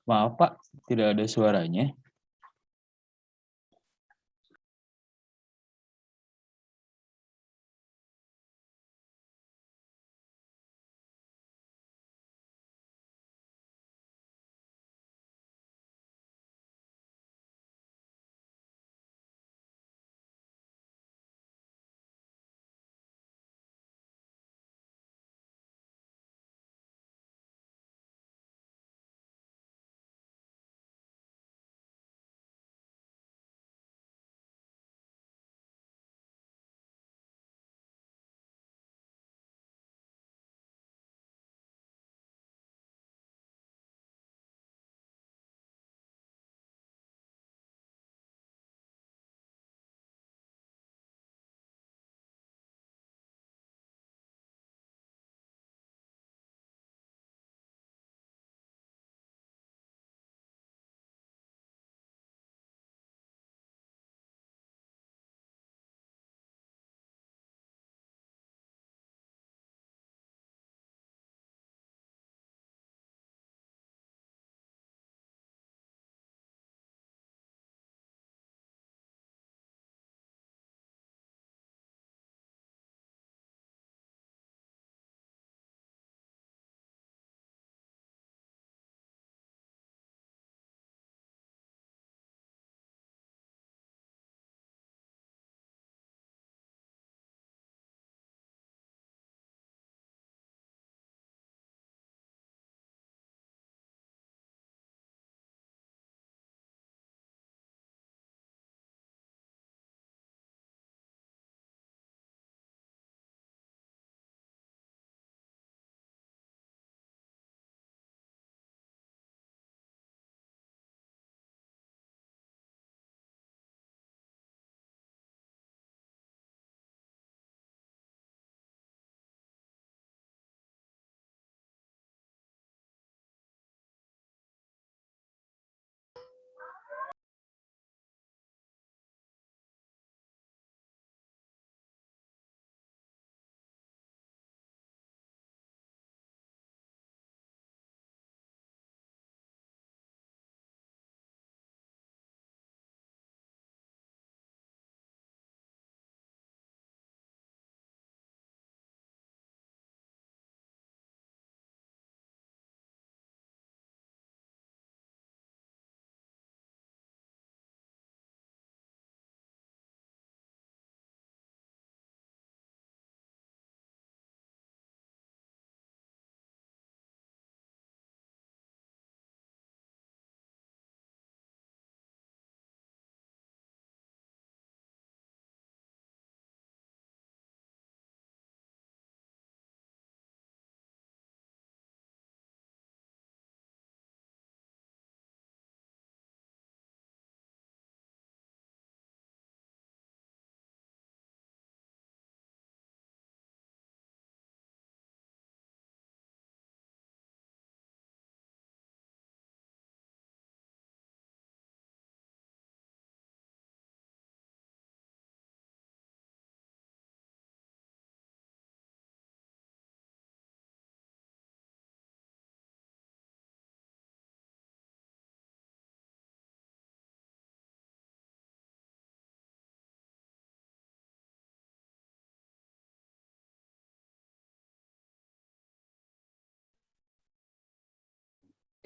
Maaf Pak, tidak ada suaranya.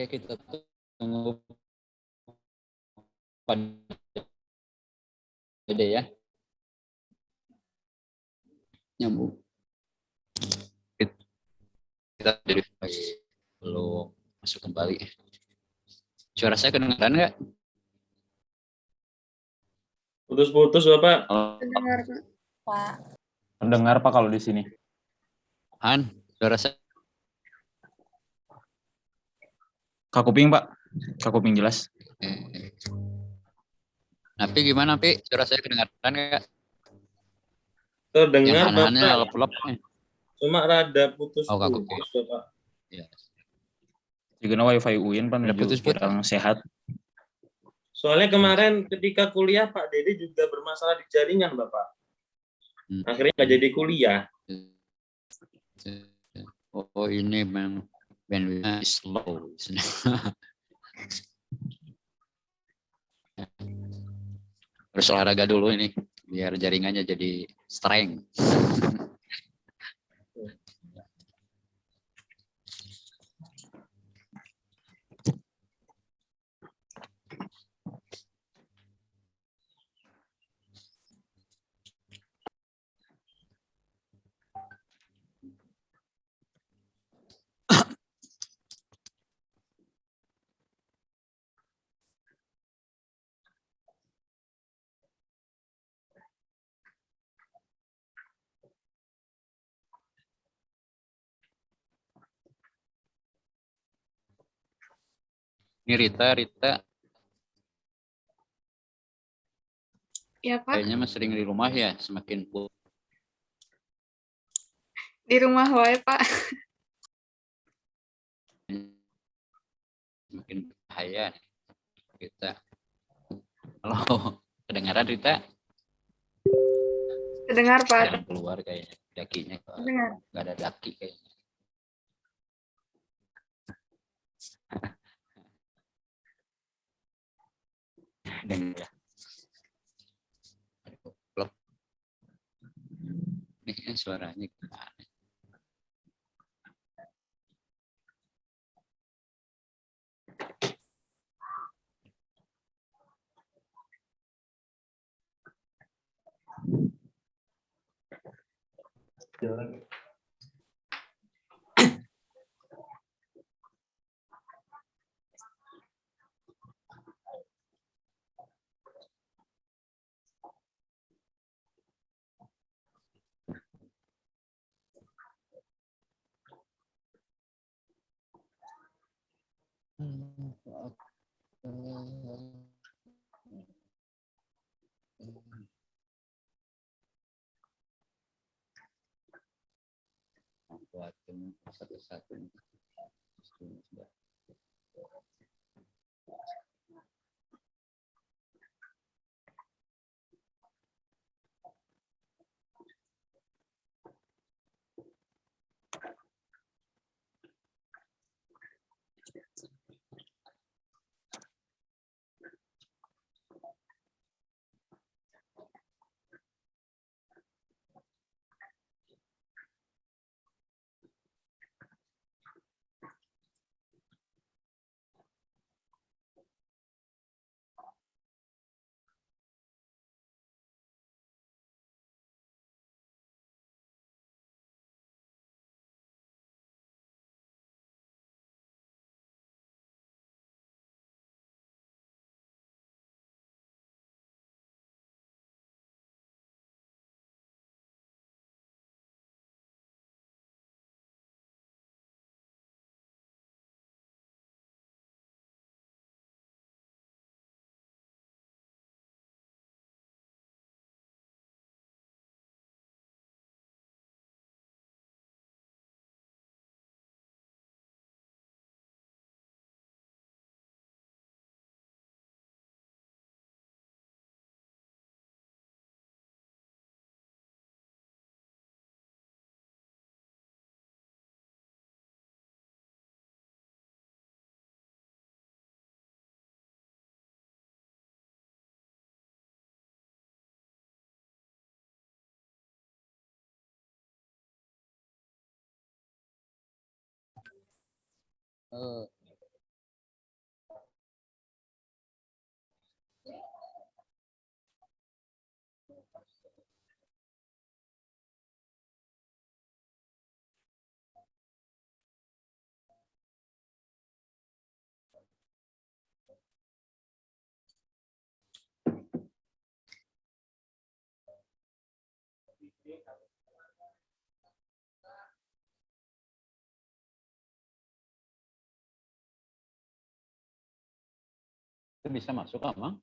Oke, kita tunggu pada Dede ya. Nyambung. Kita jadi belum masuk kembali. Suara saya kedengaran nggak? Putus-putus Bapak. Dengar Pak. Mendengar Pak kalau di sini. Han, suara saya. Kakuping Pak, kakuping jelas. Tapi gimana, Pi? Suara saya kedengaran nggak? Terdengar Yang Han-hannya Bapak. lelep-lelep. Cuma rada putus-putus Oh, kakuping. Bapak. Ya. Juga wifi UIN Pak Ada menuju putus-putus. kurang sehat. Soalnya kemarin ketika kuliah Pak Dede juga bermasalah di jaringan Bapak. Akhirnya nggak jadi kuliah. Oh, ini memang bandwidth slow. Terus olahraga dulu ini biar jaringannya jadi strength. Ini Rita Ya, Pak. kayaknya mah sering di rumah ya, semakin Di rumah wae, Pak. semakin bahaya nih, Rita. Halo, kedengaran Rita? Dengar, Pak. Jangan keluar kayaknya, dakinya Dengar. nggak ada daki kayaknya. Dengar. Aduh, plek. Nih suaranya gimana? Buatin satu-satu. Itu bisa masuk, Amang?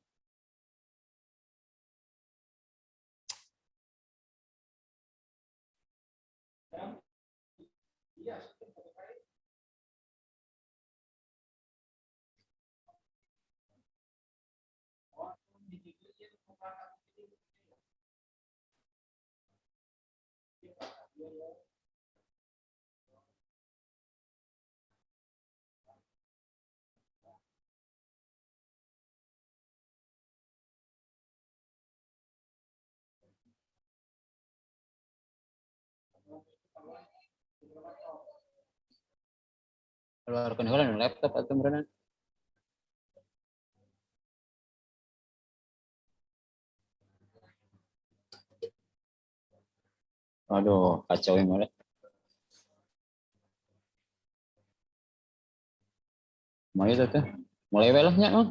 Keluarkan heula laptop atau berenang. Aduh, kacau yang mulai. Mau itu tuh. Mulai welahnya, Mang.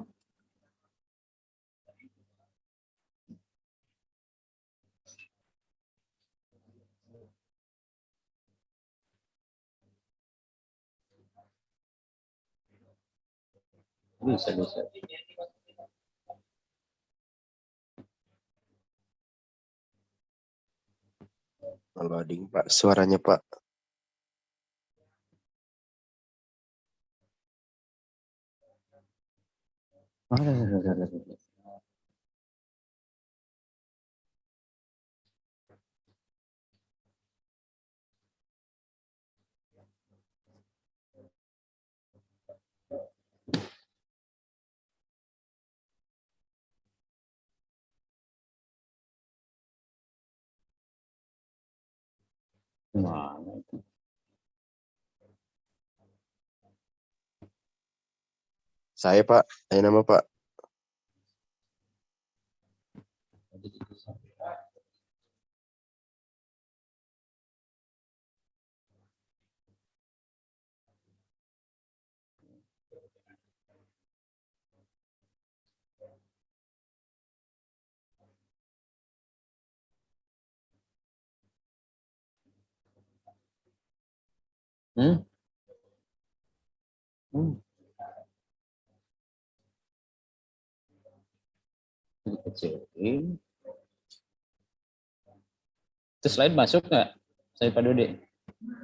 Bisa. Loading Pak, suaranya Pak. Mana itu? Saya Pak, saya nama Pak. Hmm? Dikecilin. Itu slide masuk nggak? Saya Pak Dodi.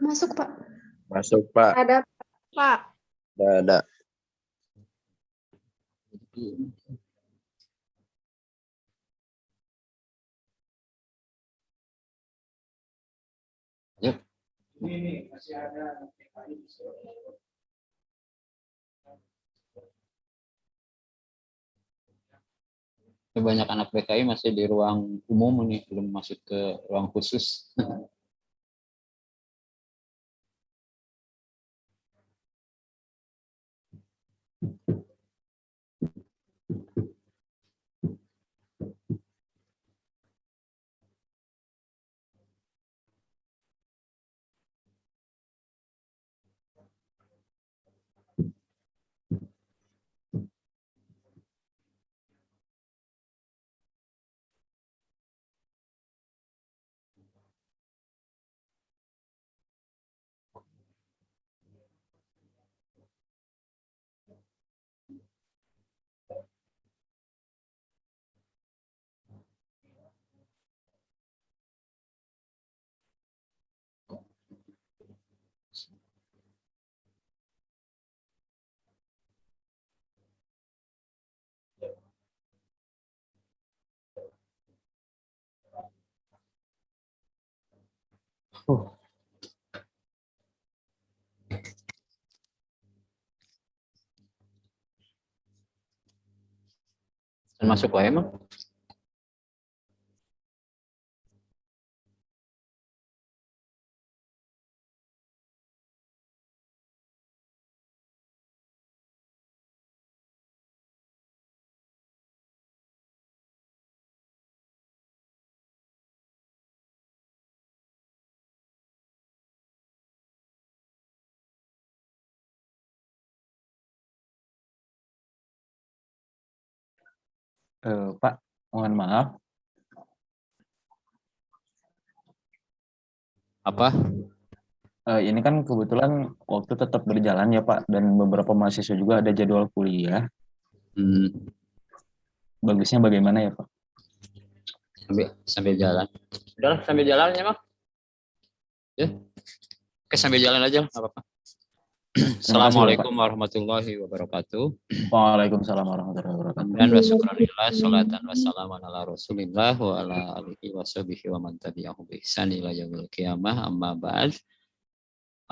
Masuk, Pak. Masuk Pak. Ada, Pak. Ada. Yuk. Ini banyak anak PKI masih di ruang umum nih, belum masuk ke ruang khusus. Masuk wae emang. Pak, mohon maaf. Apa? Ini kan kebetulan waktu tetap berjalan ya Pak, dan beberapa mahasiswa juga ada jadwal kuliah. Bagusnya bagaimana ya Pak? Sambil jalan. Udahlah, sambil jalan ya, Mak. Ya. Oke, sambil jalan aja, nggak apa-apa. Assalamualaikum warahmatullahi wabarakatuh. Waalaikumsalam warahmatullahi wabarakatuh. Dan wasyukurillah, salatan wassalaman ala rasulillah wa ala alihi wa sahbihi wa man tabi'ahu bi ihsan ila yaumil qiyamah, amma ba'd.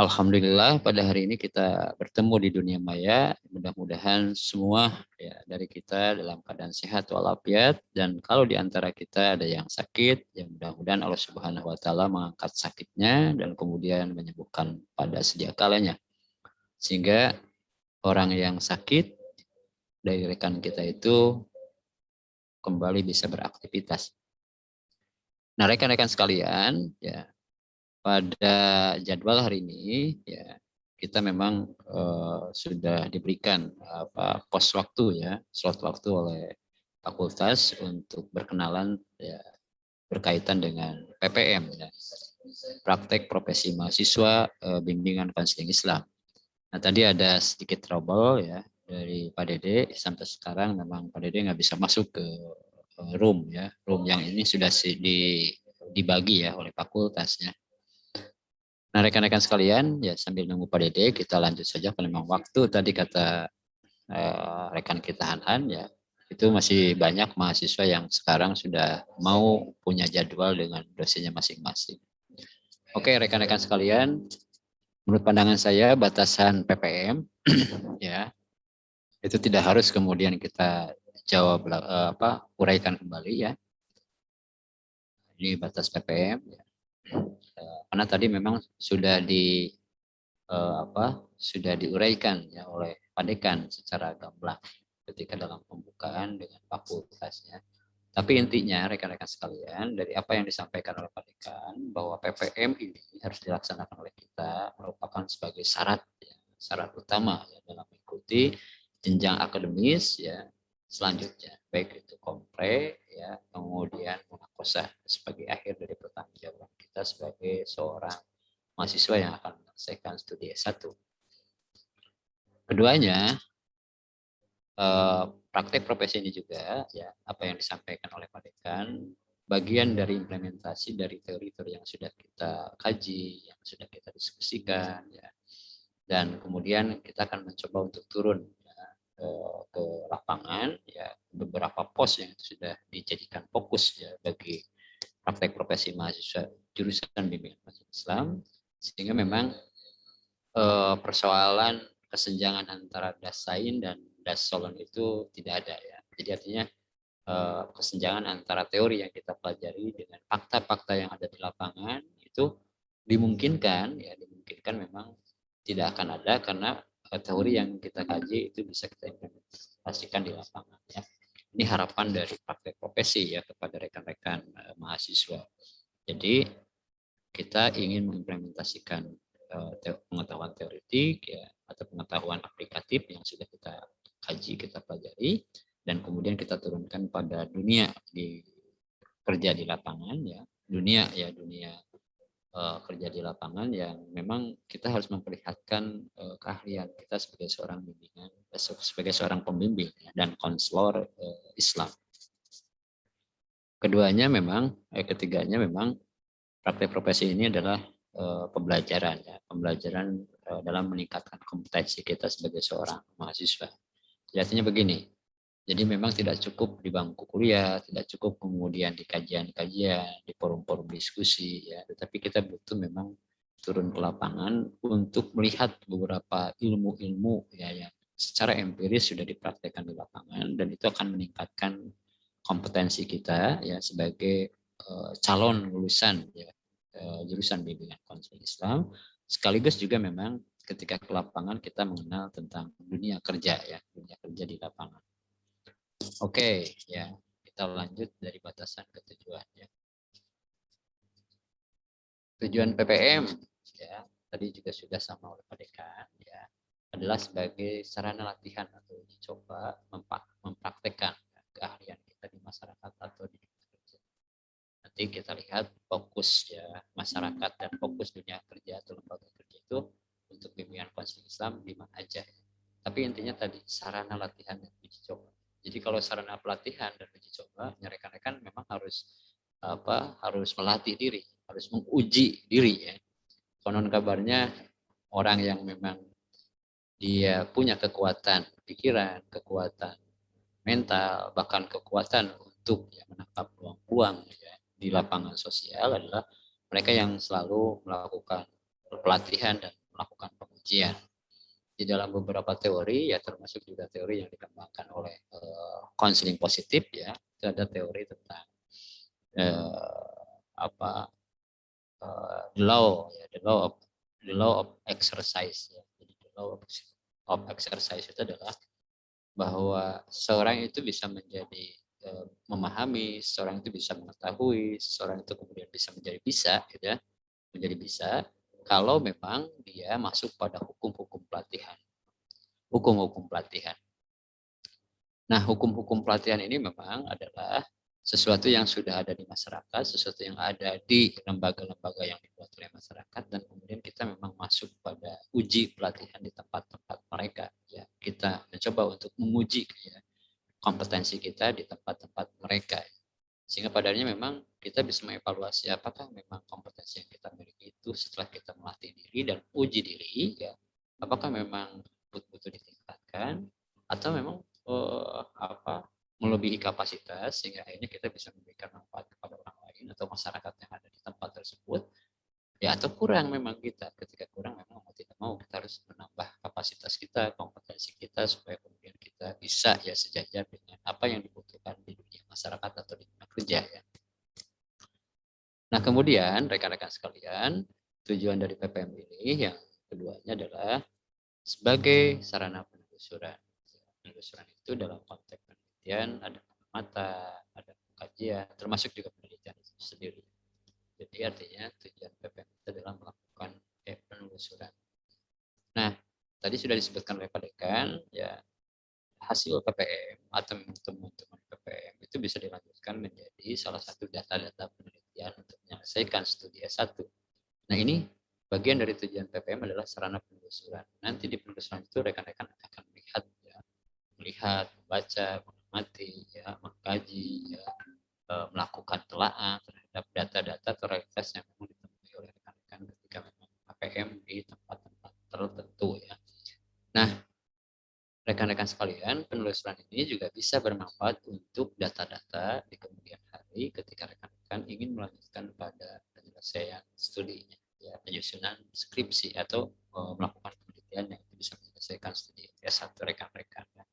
Alhamdulillah pada hari ini kita bertemu di dunia maya. Mudah-mudahan semua ya dari kita dalam keadaan sehat walafiat, dan kalau di antara kita ada yang sakit, ya mudah-mudahan Allah Subhanahu wa taala mengangkat sakitnya dan kemudian menyembuhkan pada sedia kalanya. Sehingga orang yang sakit dari rekan kita itu kembali bisa beraktivitas. Nah, rekan-rekan sekalian, ya pada jadwal hari ini ya kita memang sudah diberikan pos waktu ya, slot waktu oleh fakultas untuk berkenalan ya berkaitan dengan PPM ya, praktek profesi mahasiswa bimbingan konseling Islam. Nah, tadi ada sedikit trouble ya dari Pak Dede, sampai sekarang memang Pak Dede nggak bisa masuk ke room ya, room yang ini sudah dibagi ya oleh fakultasnya. Nah, rekan-rekan sekalian, ya sambil nunggu Pak Dede, kita lanjut saja. Kalau memang waktu tadi kata rekan kita Han ya, itu masih banyak mahasiswa yang sekarang sudah mau punya jadwal dengan dosennya masing-masing. Oke, rekan-rekan sekalian, menurut pandangan saya batasan PPM ya itu tidak harus kemudian kita jawab uraikan kembali ya. Ini batas PPM ya. Karena tadi memang sudah sudah diuraikan ya oleh Pak Dekan secara gamblang ketika dalam pembukaan dengan fakultasnya. Tapi intinya rekan-rekan sekalian, dari apa yang disampaikan oleh Pak Dekan bahwa PPM ini harus dilaksanakan oleh kita merupakan sebagai syarat ya, syarat utama ya, dalam mengikuti jenjang akademis ya selanjutnya, baik itu kompre ya, kemudian munakosah sebagai akhir dari pertanggungjawaban kita sebagai seorang mahasiswa yang akan menyelesaikan studi S1. Keduanya, praktek profesi ini juga ya apa yang disampaikan oleh Pak Dekan bagian dari implementasi dari teori-teori yang sudah kita kaji, yang sudah kita diskusikan ya. Dan kemudian kita akan mencoba untuk turun ya, ke lapangan ya, beberapa pos yang sudah dijadikan fokus ya bagi praktek profesi mahasiswa jurusan bimbingan konseling Islam, sehingga memang persoalan kesenjangan antara dasain dan dasolon itu tidak ada ya. Jadi artinya kesenjangan antara teori yang kita pelajari dengan fakta-fakta yang ada di lapangan itu dimungkinkan memang tidak akan ada, karena teori yang kita kaji itu bisa kita implementasikan di lapangan ya. Ini harapan dari praktek profesi ya kepada rekan-rekan mahasiswa. Jadi kita ingin mengimplementasikan pengetahuan teoretik ya atau pengetahuan aplikatif yang sudah kita kaji, kita pelajari, dan kemudian kita turunkan pada dunia di kerja di lapangan ya, dunia kerja di lapangan yang memang kita harus memperlihatkan keahlian kita sebagai seorang bimbingan, sebagai seorang pembimbing ya, dan konselor Islam. Ketiganya memang praktek profesi ini adalah pembelajaran ya, pembelajaran dalam meningkatkan kompetensi kita sebagai seorang mahasiswa. Artinya begini, jadi memang tidak cukup di bangku kuliah, tidak cukup kemudian di kajian-kajian, di forum-forum diskusi ya, tetapi kita butuh memang turun ke lapangan untuk melihat beberapa ilmu-ilmu ya yang secara empiris sudah dipraktekkan di lapangan, dan itu akan meningkatkan kompetensi kita ya sebagai calon lulusan ya jurusan bimbingan konseling Islam, sekaligus juga memang ketika ke lapangan kita mengenal tentang dunia kerja ya, dunia kerja di lapangan. Oke, ya kita lanjut dari batasan ke tujuan ya. Tujuan PPM ya tadi juga sudah sama oleh Pak Dekan ya, adalah sebagai sarana latihan atau uji coba mempraktekkan keahlian kita di masyarakat atau di dunia kerja. Nanti kita lihat fokus ya masyarakat dan fokus dunia kerja atau lembaga kerja itu untuk bimbingan konseling Islam di mana aja. Tapi intinya tadi sarana latihan dan uji coba. Jadi kalau sarana pelatihan dan uji coba, rekan-rekan memang harus melatih diri, harus menguji diri ya. Konon kabarnya orang yang memang dia punya kekuatan pikiran, kekuatan mental, bahkan kekuatan untuk ya, menangkap peluang-peluang ya, di lapangan sosial adalah mereka yang selalu melakukan pelatihan dan melakukan pengujian. Di dalam beberapa teori, ya termasuk juga teori yang dikembangkan oleh konseling positif, ya itu ada teori tentang the law of exercise, ya. Jadi the law of exercise itu adalah bahwa seorang itu bisa menjadi memahami, seorang itu bisa mengetahui, seorang itu kemudian bisa menjadi bisa, gitu ya, menjadi bisa kalau memang dia masuk pada hukum-hukum pelatihan. Hukum-hukum pelatihan. Nah, hukum-hukum pelatihan ini memang adalah sesuatu yang sudah ada di masyarakat, sesuatu yang ada di lembaga-lembaga yang dibuat oleh masyarakat, dan kemudian kita memang masuk pada uji pelatihan di tempat-tempat mereka. Ya, kita mencoba untuk menguji, ya, kompetensi kita di tempat-tempat mereka. Sehingga padanya memang kita bisa mengevaluasi apakah memang kompetensi yang kita miliki itu setelah kita melatih diri dan uji diri, ya, apakah memang betul-betul ditingkatkan atau memang melebihi kapasitas sehingga akhirnya kita bisa memberikan manfaat kepada orang lain atau masyarakat yang ada di tempat tersebut, ya, atau kurang memang kita. Ketika kurang memang mau tidak mau kita harus menambah kapasitas kita, kompetensi kita supaya kemudian kita bisa ya sejajar dengan apa yang dibutuhkan di dunia masyarakat atau di dunia kerja, ya. Nah, kemudian rekan-rekan sekalian, tujuan dari PPM ini yang keduanya adalah sebagai sarana penelusuran. Penelusuran itu dalam konteks penelitian ada pengamatan, ada kajian, termasuk juga penelitian itu sendiri. Jadi artinya tujuan PPM itu adalah melakukan penelusuran. Nah, tadi sudah disebutkan oleh Pak Dekan, ya, hasil PPM atau temuan-temuan PPM itu bisa dilanjutkan menjadi salah satu data-data penelitian untuk menyelesaikan studi S1. Nah, ini bagian dari tujuan PPM adalah sarana penelusuran. Nanti di penelusuran itu rekan-rekan akan melihat, ya, membaca, mengamati, ya, mengkaji, ya, melakukan telaah terhadap data-data atau realitas yang memang ditemui oleh rekan-rekan ketika memang PPM di tempat-tempat tertentu, ya. Nah, rekan-rekan sekalian, penelusuran ini juga bisa bermanfaat untuk data-data di kemudian hari ketika rekan-rekan ingin melanjutkan pada penyelesaian studinya, ya, penyusunan skripsi atau melakukan penelitian yang bisa menyelesaikan studi S1 rekan-rekan, ya.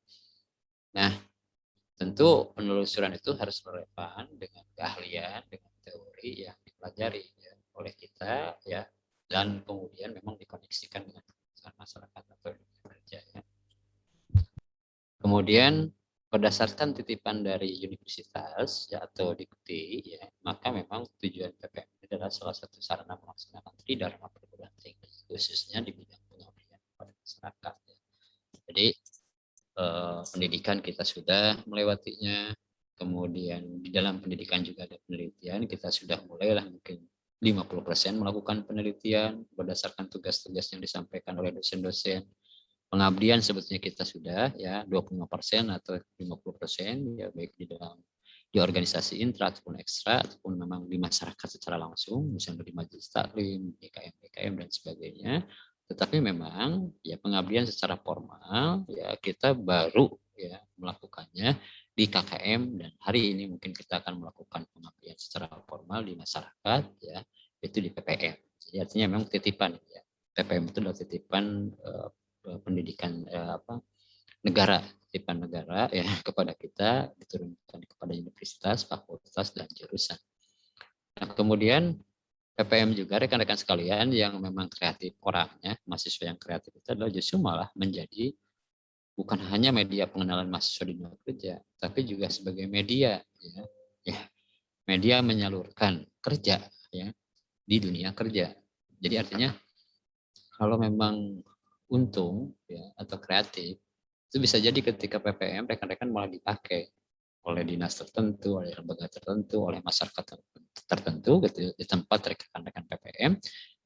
Nah, tentu penelusuran itu harus relevan dengan keahlian, dengan teori yang dipelajari, ya, oleh kita, ya, dan kemudian memang dikoneksikan dengan masyarakat atau dunia kerja, ya. Kemudian berdasarkan titipan dari universitas, ya, atau dikti, ya, maka memang tujuan PPM adalah salah satu sarana melaksanakan tridharma perguruan tinggi, khususnya di bidang pengabdian kepada masyarakat, ya. Jadi pendidikan kita sudah melewatinya, kemudian di dalam pendidikan juga ada penelitian, kita sudah mulailah mungkin 50% melakukan penelitian berdasarkan tugas-tugas yang disampaikan oleh dosen-dosen. Pengabdian sebetulnya kita sudah, ya, 25% atau 50%, ya, baik di dalam di organisasi intra ataupun ekstra ataupun memang di masyarakat secara langsung, misalnya di majelis taklim, BKM dan sebagainya. Tetapi memang, ya, pengabdian secara formal, ya, kita baru, ya, melakukannya di KKM, dan hari ini mungkin kita akan melakukan pengabdian secara formal di masyarakat, ya, itu di PPM. Jadi artinya memang titipan, ya. PPM itu adalah titipan pendidikan negara, titipan negara, ya, kepada kita, diturunkan kepada universitas, fakultas, dan jurusan. Nah, kemudian PPM juga rekan-rekan sekalian yang memang kreatif orangnya, mahasiswa yang kreatif itu adalah justru malah menjadi bukan hanya media pengenalan mahasiswa di dunia kerja, tapi juga sebagai media, ya, media menyalurkan kerja, ya, di dunia kerja. Jadi artinya kalau memang untung, ya, atau kreatif, itu bisa jadi ketika PPM rekan-rekan malah dipakai oleh dinas tertentu, oleh lembaga tertentu, oleh masyarakat tertentu, gitu, di tempat rekan-rekan PPM,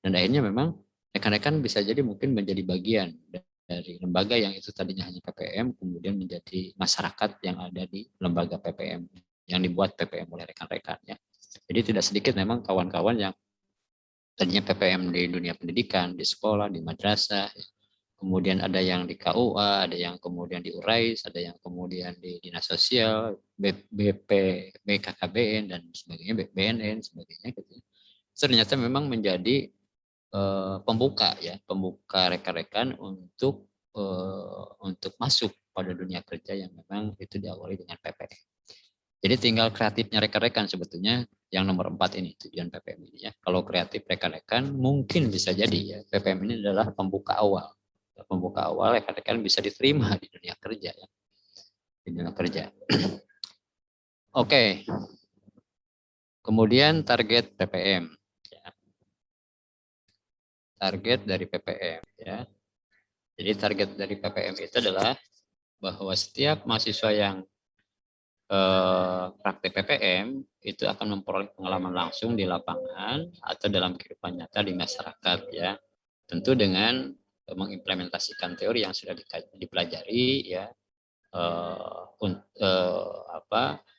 dan akhirnya memang rekan-rekan bisa jadi mungkin menjadi bagian dari lembaga yang itu tadinya hanya PPM, kemudian menjadi masyarakat yang ada di lembaga PPM yang dibuat PPM oleh rekan-rekan, ya. Jadi tidak sedikit memang kawan-kawan yang tadinya PPM di dunia pendidikan, di sekolah, di madrasah, ya. Kemudian ada yang di KUA, ada yang kemudian di URAIS, ada yang kemudian di Dinas Sosial, BP, BKKBN, dan sebagainya, BNN, sebagainya. Gitu. Ternyata memang menjadi pembuka ya, pembuka rekan-rekan untuk masuk pada dunia kerja yang memang itu diawali dengan PPM. Jadi tinggal kreatifnya rekan-rekan sebetulnya yang nomor 4 ini tujuan PPM ini ya. Kalau kreatif rekan-rekan mungkin bisa jadi ya PPM ini adalah pembuka awal. Pembuka awal rekan-rekan bisa diterima di dunia kerja ya. Di dunia kerja. Oke. Kemudian target PPM ya. Target dari PPM ya. Jadi target dari PPM itu adalah bahwa setiap mahasiswa yang praktek PPM itu akan memperoleh pengalaman langsung di lapangan atau dalam kehidupan nyata di masyarakat ya. Tentu dengan mengimplementasikan teori yang sudah dipelajari ya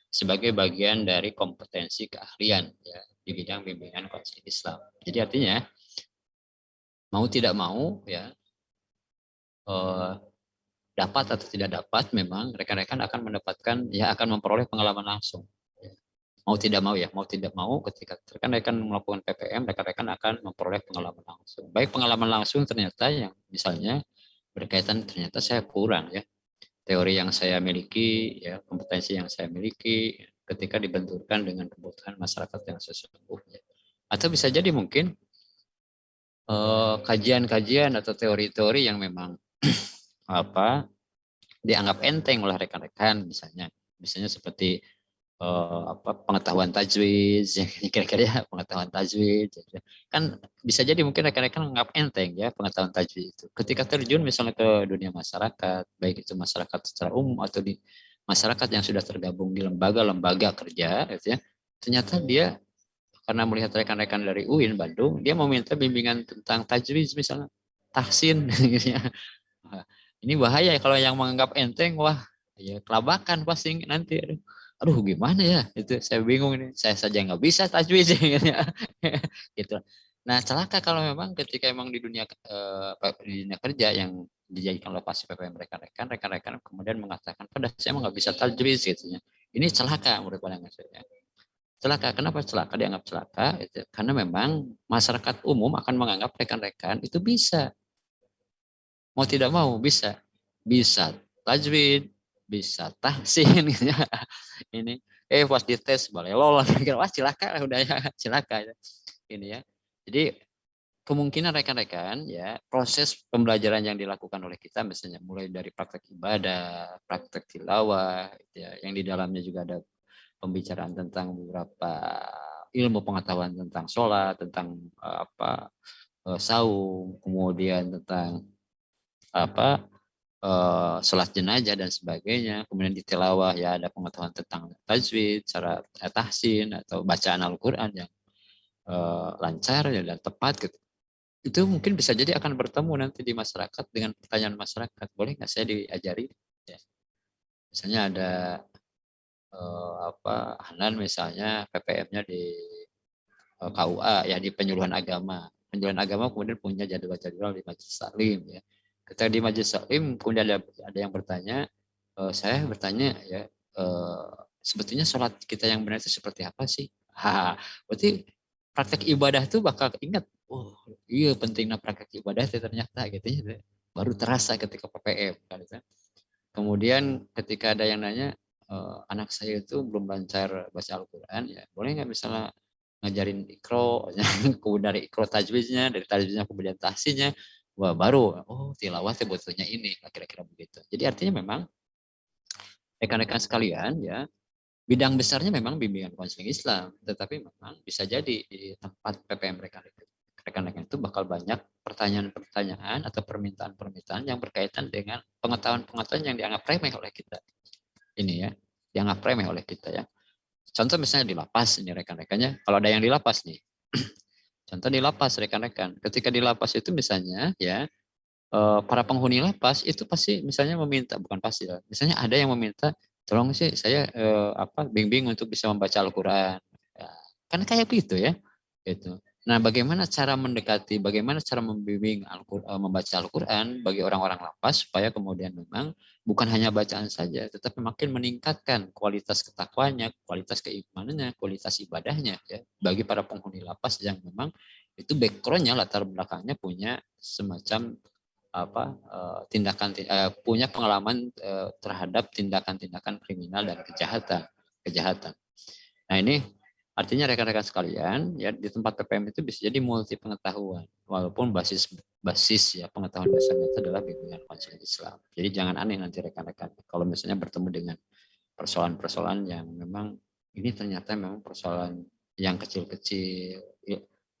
sebagai bagian dari kompetensi keahlian ya di bidang bimbingan konseling Islam. Jadi artinya mau tidak mau ya dapat atau tidak dapat memang rekan-rekan akan mendapatkan ya akan memperoleh pengalaman langsung. Mau tidak mau ya, mau tidak mau ketika rekan-rekan melakukan PPM rekan-rekan akan memperoleh pengalaman langsung. Baik pengalaman langsung ternyata yang misalnya berkaitan ternyata saya kurang ya. Teori yang saya miliki ya, kompetensi yang saya miliki ketika dibenturkan dengan kebutuhan masyarakat yang sesungguhnya. Atau bisa jadi mungkin kajian-kajian atau teori-teori yang memang dianggap enteng oleh rekan-rekan misalnya seperti pengetahuan tajwid kira-kira pengetahuan tajwid kan bisa jadi mungkin rekan-rekan menganggap enteng ya pengetahuan tajwid itu ketika terjun misalnya ke dunia masyarakat baik itu masyarakat secara umum atau di masyarakat yang sudah tergabung di lembaga-lembaga kerja gitu ya ternyata dia karena melihat rekan-rekan dari UIN Bandung dia meminta bimbingan tentang tajwid misalnya tahsin gitu ya. Ini bahaya kalau yang menganggap enteng, wah ya kelabakan pasti nanti. Aduh gimana ya, itu saya bingung ini. Saya saja nggak bisa tajwid gitu. Nah celaka kalau memang ketika emang di dunia kerja yang dijadikan lokasi PPM rekan-rekan kemudian mengatakan pada saya emang nggak bisa tajwid gitu ya. Ini celaka menurut pandangan saya. Celaka, kenapa celaka? Dianggap celaka, itu karena memang masyarakat umum akan menganggap rekan-rekan itu bisa. Mau tidak mau bisa tajwid, bisa tahsin gitu ya. Ini pas dites balelo lah wah cilaka lah udah ya cilaka ya. Ini ya. Jadi kemungkinan rekan-rekan ya proses pembelajaran yang dilakukan oleh kita misalnya mulai dari praktek ibadah, praktek tilawah gitu ya, yang di dalamnya juga ada pembicaraan tentang beberapa ilmu pengetahuan tentang sholat, tentang saum, kemudian tentang sholat jenazah dan sebagainya, kemudian di tilawah ya ada pengetahuan tentang tajwid, cara tahsin atau bacaan Al-Quran yang lancar ya, dan tepat gitu. Itu mungkin bisa jadi akan bertemu nanti di masyarakat dengan pertanyaan masyarakat, boleh nggak saya diajari? Ya. Misalnya ada Hanan misalnya PPM-nya di KUA ya di penyuluhan agama. Penyuluhan agama kemudian punya jadwal-jadwal di majelis taklim ya. Ketika di majelis taklim kemudian ada yang bertanya, saya bertanya ya, sebetulnya sholat kita yang benar itu seperti apa sih? Berarti praktek ibadah itu bakal ingat, oh iya pentingnya praktek ibadah itu ternyata gitu ya. Baru terasa ketika PPM kan. Kemudian ketika ada yang nanya, anak saya itu belum lancar baca Al-Quran ya, boleh nggak misalnya ngajarin ikro, kemudian dari ikro tajwidnya, dari tajwidnya kemudian tahsinnya, wah baru tilawah sebetulnya ini kira-kira begitu. Jadi artinya memang rekan-rekan sekalian ya bidang besarnya memang bimbingan konseling Islam, tetapi memang bisa jadi di tempat PPM rekan-rekan itu bakal banyak pertanyaan-pertanyaan atau permintaan-permintaan yang berkaitan dengan pengetahuan-pengetahuan yang dianggap remeh oleh kita. Ini ya, dianggap remeh oleh kita ya. Contoh misalnya di lapas ini rekan-rekannya, kalau ada yang di lapas nih, contoh di lapas rekan-rekan, ketika di lapas itu misalnya ya para penghuni lapas itu pasti misalnya meminta, bukan pasti lah, misalnya ada yang meminta, tolong sih saya bimbing untuk bisa membaca Al-Quran, ya, kan kayak gitu ya, gitu. Nah, bagaimana cara mendekati, bagaimana cara membimbing membaca Al-Quran bagi orang-orang lapas supaya kemudian memang bukan hanya bacaan saja, tetapi makin meningkatkan kualitas ketakwanya, kualitas keimanannya, kualitas ibadahnya ya bagi para penghuni lapas yang memang itu backgroundnya, latar belakangnya punya semacam punya pengalaman terhadap tindakan-tindakan kriminal dan kejahatan. Nah ini artinya rekan-rekan sekalian, ya di tempat PPM itu bisa jadi multi pengetahuan, walaupun basis ya pengetahuan dasarnya itu adalah bimbingan konseling Islam. Jadi jangan aneh nanti rekan-rekan kalau misalnya bertemu dengan persoalan-persoalan yang memang ini ternyata memang persoalan yang kecil-kecil,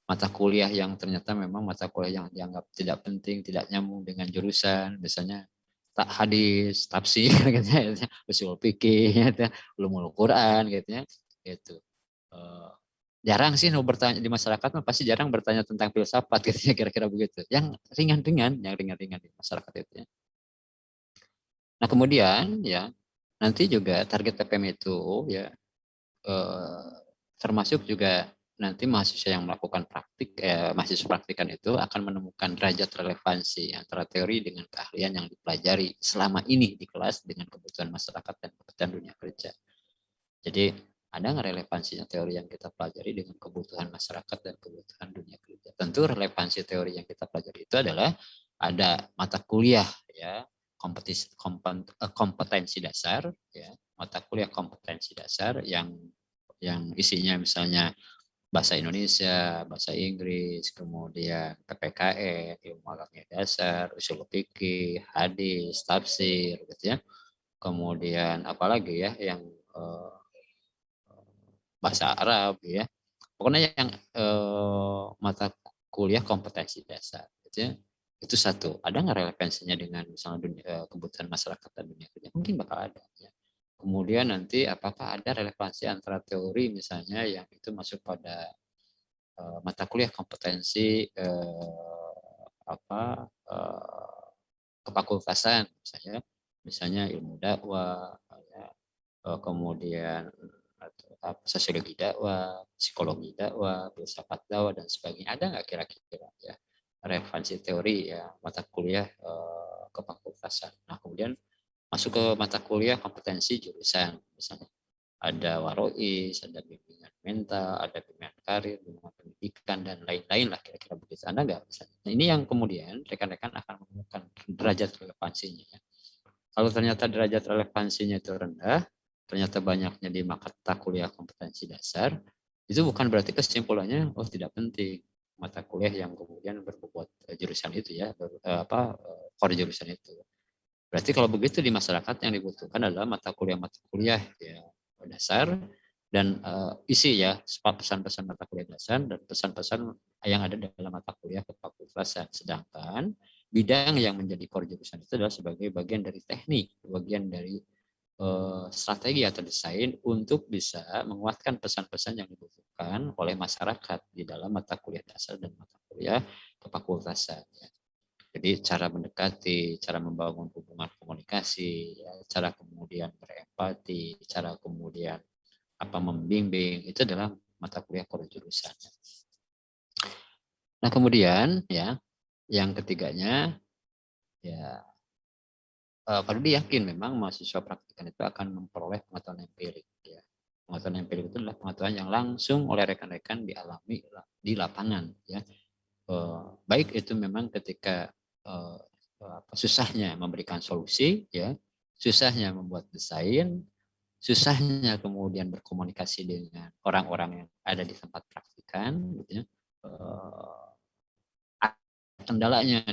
mata kuliah yang ternyata memang mata kuliah yang dianggap tidak penting, tidak nyambung dengan jurusan, misalnya tak hadis, tafsir, gitu, usul fikih, gitu, ulumul Quran, gitu. Jarang sih bertanya di masyarakat, pasti jarang bertanya tentang filsafat, gitu, kira-kira begitu. Yang ringan-ringan di masyarakat itu. Ya. Nah kemudian ya nanti juga target PPM itu ya termasuk juga nanti mahasiswa yang melakukan mahasiswa praktikan itu akan menemukan derajat relevansi antara teori dengan keahlian yang dipelajari selama ini di kelas dengan kebutuhan masyarakat dan kebutuhan dunia kerja. Jadi ada nggak relevansinya teori yang kita pelajari dengan kebutuhan masyarakat dan kebutuhan dunia kerja? Tentu relevansi teori yang kita pelajari itu adalah ada mata kuliah ya kompetensi dasar ya, mata kuliah kompetensi dasar yang isinya misalnya bahasa Indonesia, bahasa Inggris, kemudian PPKN, ilmu agama dasar, usul fikih, hadis, tafsir, gitu ya. Kemudian apalagi ya yang bahasa Arab, ya. Pokoknya yang mata kuliah kompetensi dasar, gitu ya. Itu satu. Ada nggak relevansinya dengan misalnya kebutuhan masyarakat dan dunia kerja? Mungkin bakal ada. Ya. Kemudian nanti apakah ada relevansi antara teori misalnya yang itu masuk pada mata kuliah kompetensi kefakultasan misalnya ilmu dakwah, ya, kemudian sosiologi dakwah, psikologi dakwah, filsafat dakwah dan sebagainya. Ada nggak kira-kira ya relevansi teori ya mata kuliah kefakultasan? Nah kemudian masuk ke mata kuliah kompetensi jurusan, misalnya ada warois, ada bimbingan mental, ada bimbingan karir, bimbingan pendidikan, dan lain-lain lah kira-kira begitu. Anda nggak misalnya. Nah, ini yang kemudian rekan-rekan akan menemukan derajat relevansinya. Kalau ternyata derajat relevansinya itu rendah, ternyata banyaknya di mata kuliah kompetensi dasar, itu bukan berarti kesimpulannya oh tidak penting mata kuliah yang kemudian berbobot jurusan itu ya, core jurusan itu. Berarti kalau begitu di masyarakat yang dibutuhkan adalah mata kuliah ya dasar dan isi ya pesan-pesan mata kuliah dasar dan pesan-pesan yang ada dalam mata kuliah kefakultasan. Sedangkan bidang yang menjadi core jurusan itu adalah sebagai bagian dari teknik, bagian dari strategi atau desain untuk bisa menguatkan pesan-pesan yang dibutuhkan oleh masyarakat di dalam mata kuliah dasar dan mata kuliah kefakultasan. Ya. Jadi cara mendekati, cara membangun hubungan komunikasi, ya, cara kemudian berempati, cara kemudian membimbing, itu adalah mata kuliah core jurusan. Nah kemudian ya yang ketiganya ya perlu yakin memang mahasiswa praktikan itu akan memperoleh pengetahuan empirik. Ya. Pengetahuan empirik itu adalah pengetahuan yang langsung oleh rekan-rekan dialami di lapangan. Ya. Baik itu memang ketika susahnya memberikan solusi, ya, susahnya membuat desain, susahnya kemudian berkomunikasi dengan orang-orang yang ada di tempat praktikan, gitu ya. Kendalanya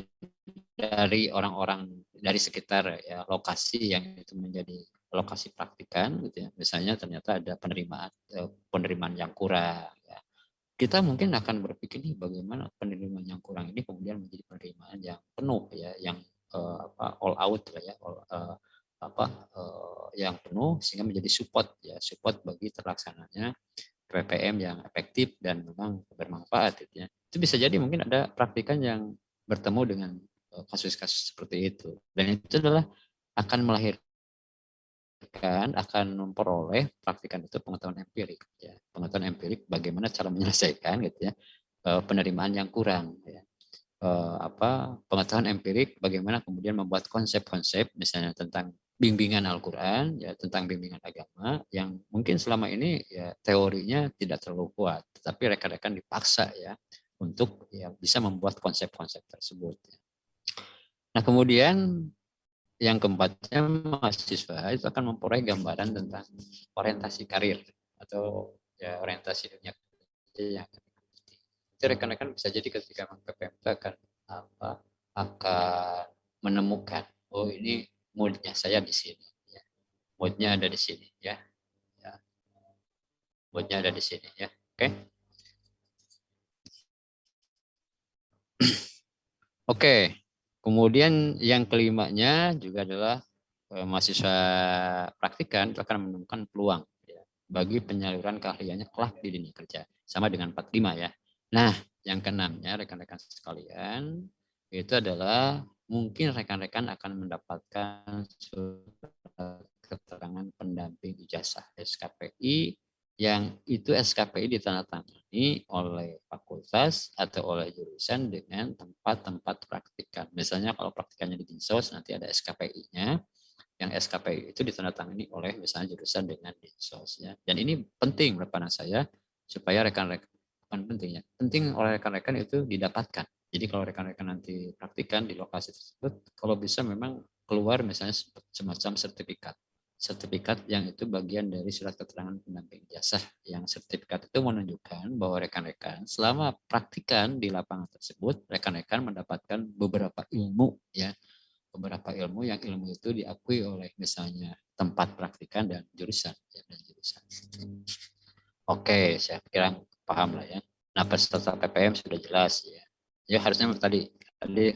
dari orang-orang dari sekitar ya, lokasi yang itu menjadi lokasi praktikan, gitu ya. Misalnya ternyata ada penerimaan yang kurang. Ya. Kita mungkin akan berpikir nih bagaimana penerimaan yang kurang ini kemudian menjadi penerimaan yang penuh ya, yang all out lah ya, yang penuh sehingga menjadi support bagi terlaksananya PPM yang efektif dan memang bermanfaat gitu ya. Itu bisa jadi mungkin ada praktikan yang bertemu dengan kasus-kasus seperti itu dan itu adalah akan melahirkan akan memperoleh praktikan itu pengetahuan empirik ya, pengetahuan empirik bagaimana cara menyelesaikan gitu ya penerimaan yang kurang ya. Pengetahuan empirik bagaimana kemudian membuat konsep-konsep misalnya tentang bimbingan Al-Qur'an ya, tentang bimbingan agama yang mungkin selama ini ya teorinya tidak terlalu kuat, tetapi rekan-rekan dipaksa ya untuk ya bisa membuat konsep-konsep tersebut. Nah, kemudian yang keempatnya, mahasiswa itu akan memperoleh gambaran tentang orientasi karir atau ya orientasi dunia kerja yang akan diikuti. Itu rekan-rekan bisa jadi ketika PPM itu akan menemukan, oh ini moodnya saya di sini, ya. Moodnya ada di sini, ya. Moodnya ada di sini, ya. Oke. Oke. Kemudian yang kelimanya juga adalah mahasiswa praktikan itu akan menemukan peluang ya, bagi penyaluran keahliannya kelak di dunia kerja, sama dengan 45 ya. Nah, yang keenamnya rekan-rekan sekalian itu adalah mungkin rekan-rekan akan mendapatkan surat keterangan pendamping ijazah SKPI, yang itu SKPI ditandatangani oleh fakultas atau oleh jurusan dengan tempat-tempat praktikan. Misalnya kalau praktikannya di Dinsos nanti ada SKPI-nya, yang SKPI itu ditandatangani oleh misalnya jurusan dengan Dinsos ya. Dan ini penting menurut pandangan saya supaya rekan-rekan penting oleh rekan-rekan itu didapatkan. Jadi kalau rekan-rekan nanti praktikan di lokasi tersebut, kalau bisa memang keluar misalnya semacam sertifikat yang itu bagian dari surat keterangan pendamping ijazah, yang sertifikat itu menunjukkan bahwa rekan-rekan selama praktikan di lapangan tersebut rekan-rekan mendapatkan beberapa ilmu ya, beberapa ilmu yang ilmu itu diakui oleh misalnya tempat praktikan dan jurusan ya, Oke, saya kira paham lah ya. Nah, peserta PPM sudah jelas ya. Ya harusnya tadi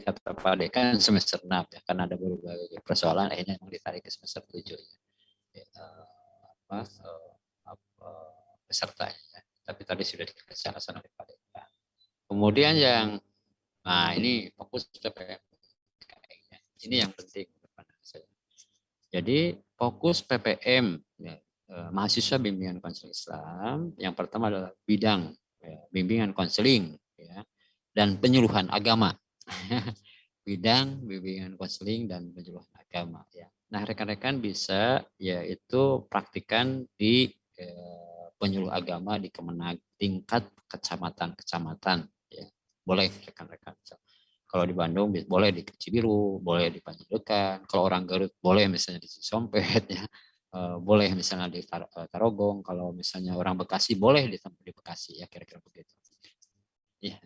kata Pak Dekan semester 6 ya, karena ada berbagai persoalan akhirnya memang ditarik ke semester 7 ya. Pesertanya ya. Tapi tadi sudah dikasih oleh Pak Dekan. Kemudian yang ini fokus PPM. Ini yang penting. Jadi fokus PPM ya, mahasiswa bimbingan konseling Islam yang pertama adalah bidang ya, bimbingan konseling ya, dan penyuluhan agama. Bidang bimbingan konseling dan penyuluhan agama ya. Nah, rekan-rekan bisa yaitu praktikan di penyuluh agama di Kemenag tingkat kecamatan ya. Boleh rekan-rekan. Kalau di Bandung boleh di Cibiru, boleh di Panjaitan. Kalau orang Garut boleh misalnya di Cisompet ya. Boleh misalnya di Tarogong. Kalau misalnya orang Bekasi boleh di Bekasi ya, kira-kira begitu. Ya.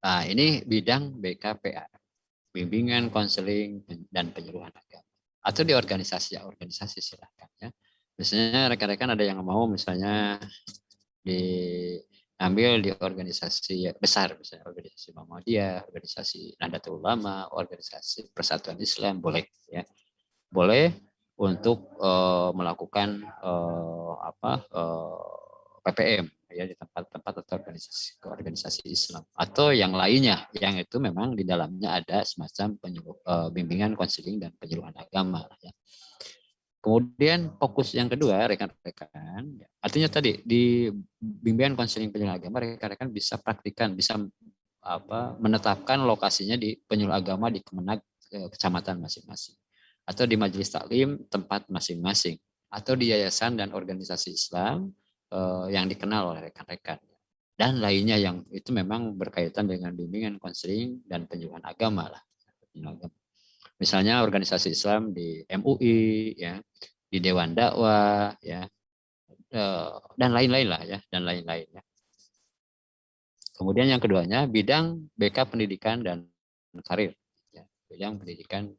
Nah, ini bidang BKPA, bimbingan, konseling, dan penyuluhan agama. Atau di organisasi silahkan ya. Misalnya rekan-rekan ada yang mau misalnya diambil di organisasi besar, misalnya organisasi Muhammadiyah, organisasi Nahdlatul Ulama, organisasi Persatuan Islam, boleh ya. Boleh untuk melakukan PPM ya di tempat-tempat atau organisasi Islam atau yang lainnya yang itu memang di dalamnya ada semacam bimbingan konseling dan penyuluhan agama ya. Kemudian fokus yang kedua rekan-rekan artinya tadi di bimbingan konseling penyuluhan agama rekan-rekan bisa praktikan, bisa menetapkan lokasinya di penyuluh agama di Kemenag kecamatan masing-masing atau di majelis taklim tempat masing-masing atau di yayasan dan organisasi Islam yang dikenal oleh rekan-rekan dan lainnya yang itu memang berkaitan dengan bimbingan konseling dan penyuluhan agama lah. Misalnya organisasi Islam di MUI ya, di Dewan Dakwah ya, dan lain-lain lah ya, dan lain-lain ya. Kemudian yang keduanya bidang BK pendidikan dan karir ya, bidang pendidikan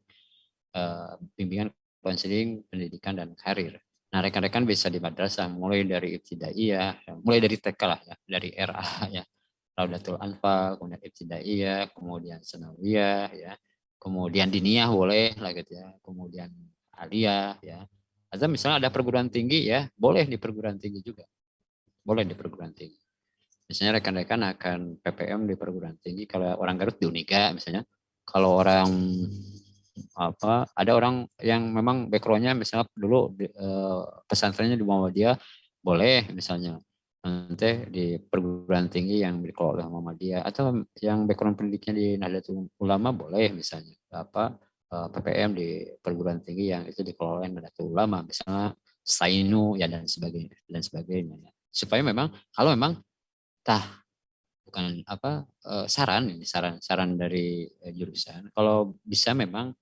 bimbingan konseling pendidikan dan karir. Nah, rekan-rekan bisa di madrasah mulai dari ibtidaiyah, mulai dari TK lah ya, dari RA ya, Raudatul Anfal, kemudian ibtidaiyah, kemudian sanawiyah ya, kemudian diniyah boleh lah gitu ya, kemudian aliyah ya. Atau misalnya ada perguruan tinggi ya, boleh di perguruan tinggi juga. Boleh di perguruan tinggi. Misalnya rekan-rekan akan PPM di perguruan tinggi, kalau orang Garut di Uniga misalnya. Kalau orang ada orang yang memang backgroundnya misalnya dulu pesantrennya di Muhammadiyah boleh misalnya nanti di perguruan tinggi yang dikelola oleh Muhammadiyah atau yang background pendidiknya di Nahdlatul Ulama boleh misalnya PPM di perguruan tinggi yang itu dikelola oleh Nahdlatul Ulama misalnya Sainu ya dan sebagainya supaya memang kalau memang saran dari jurusan. Kalau bisa memang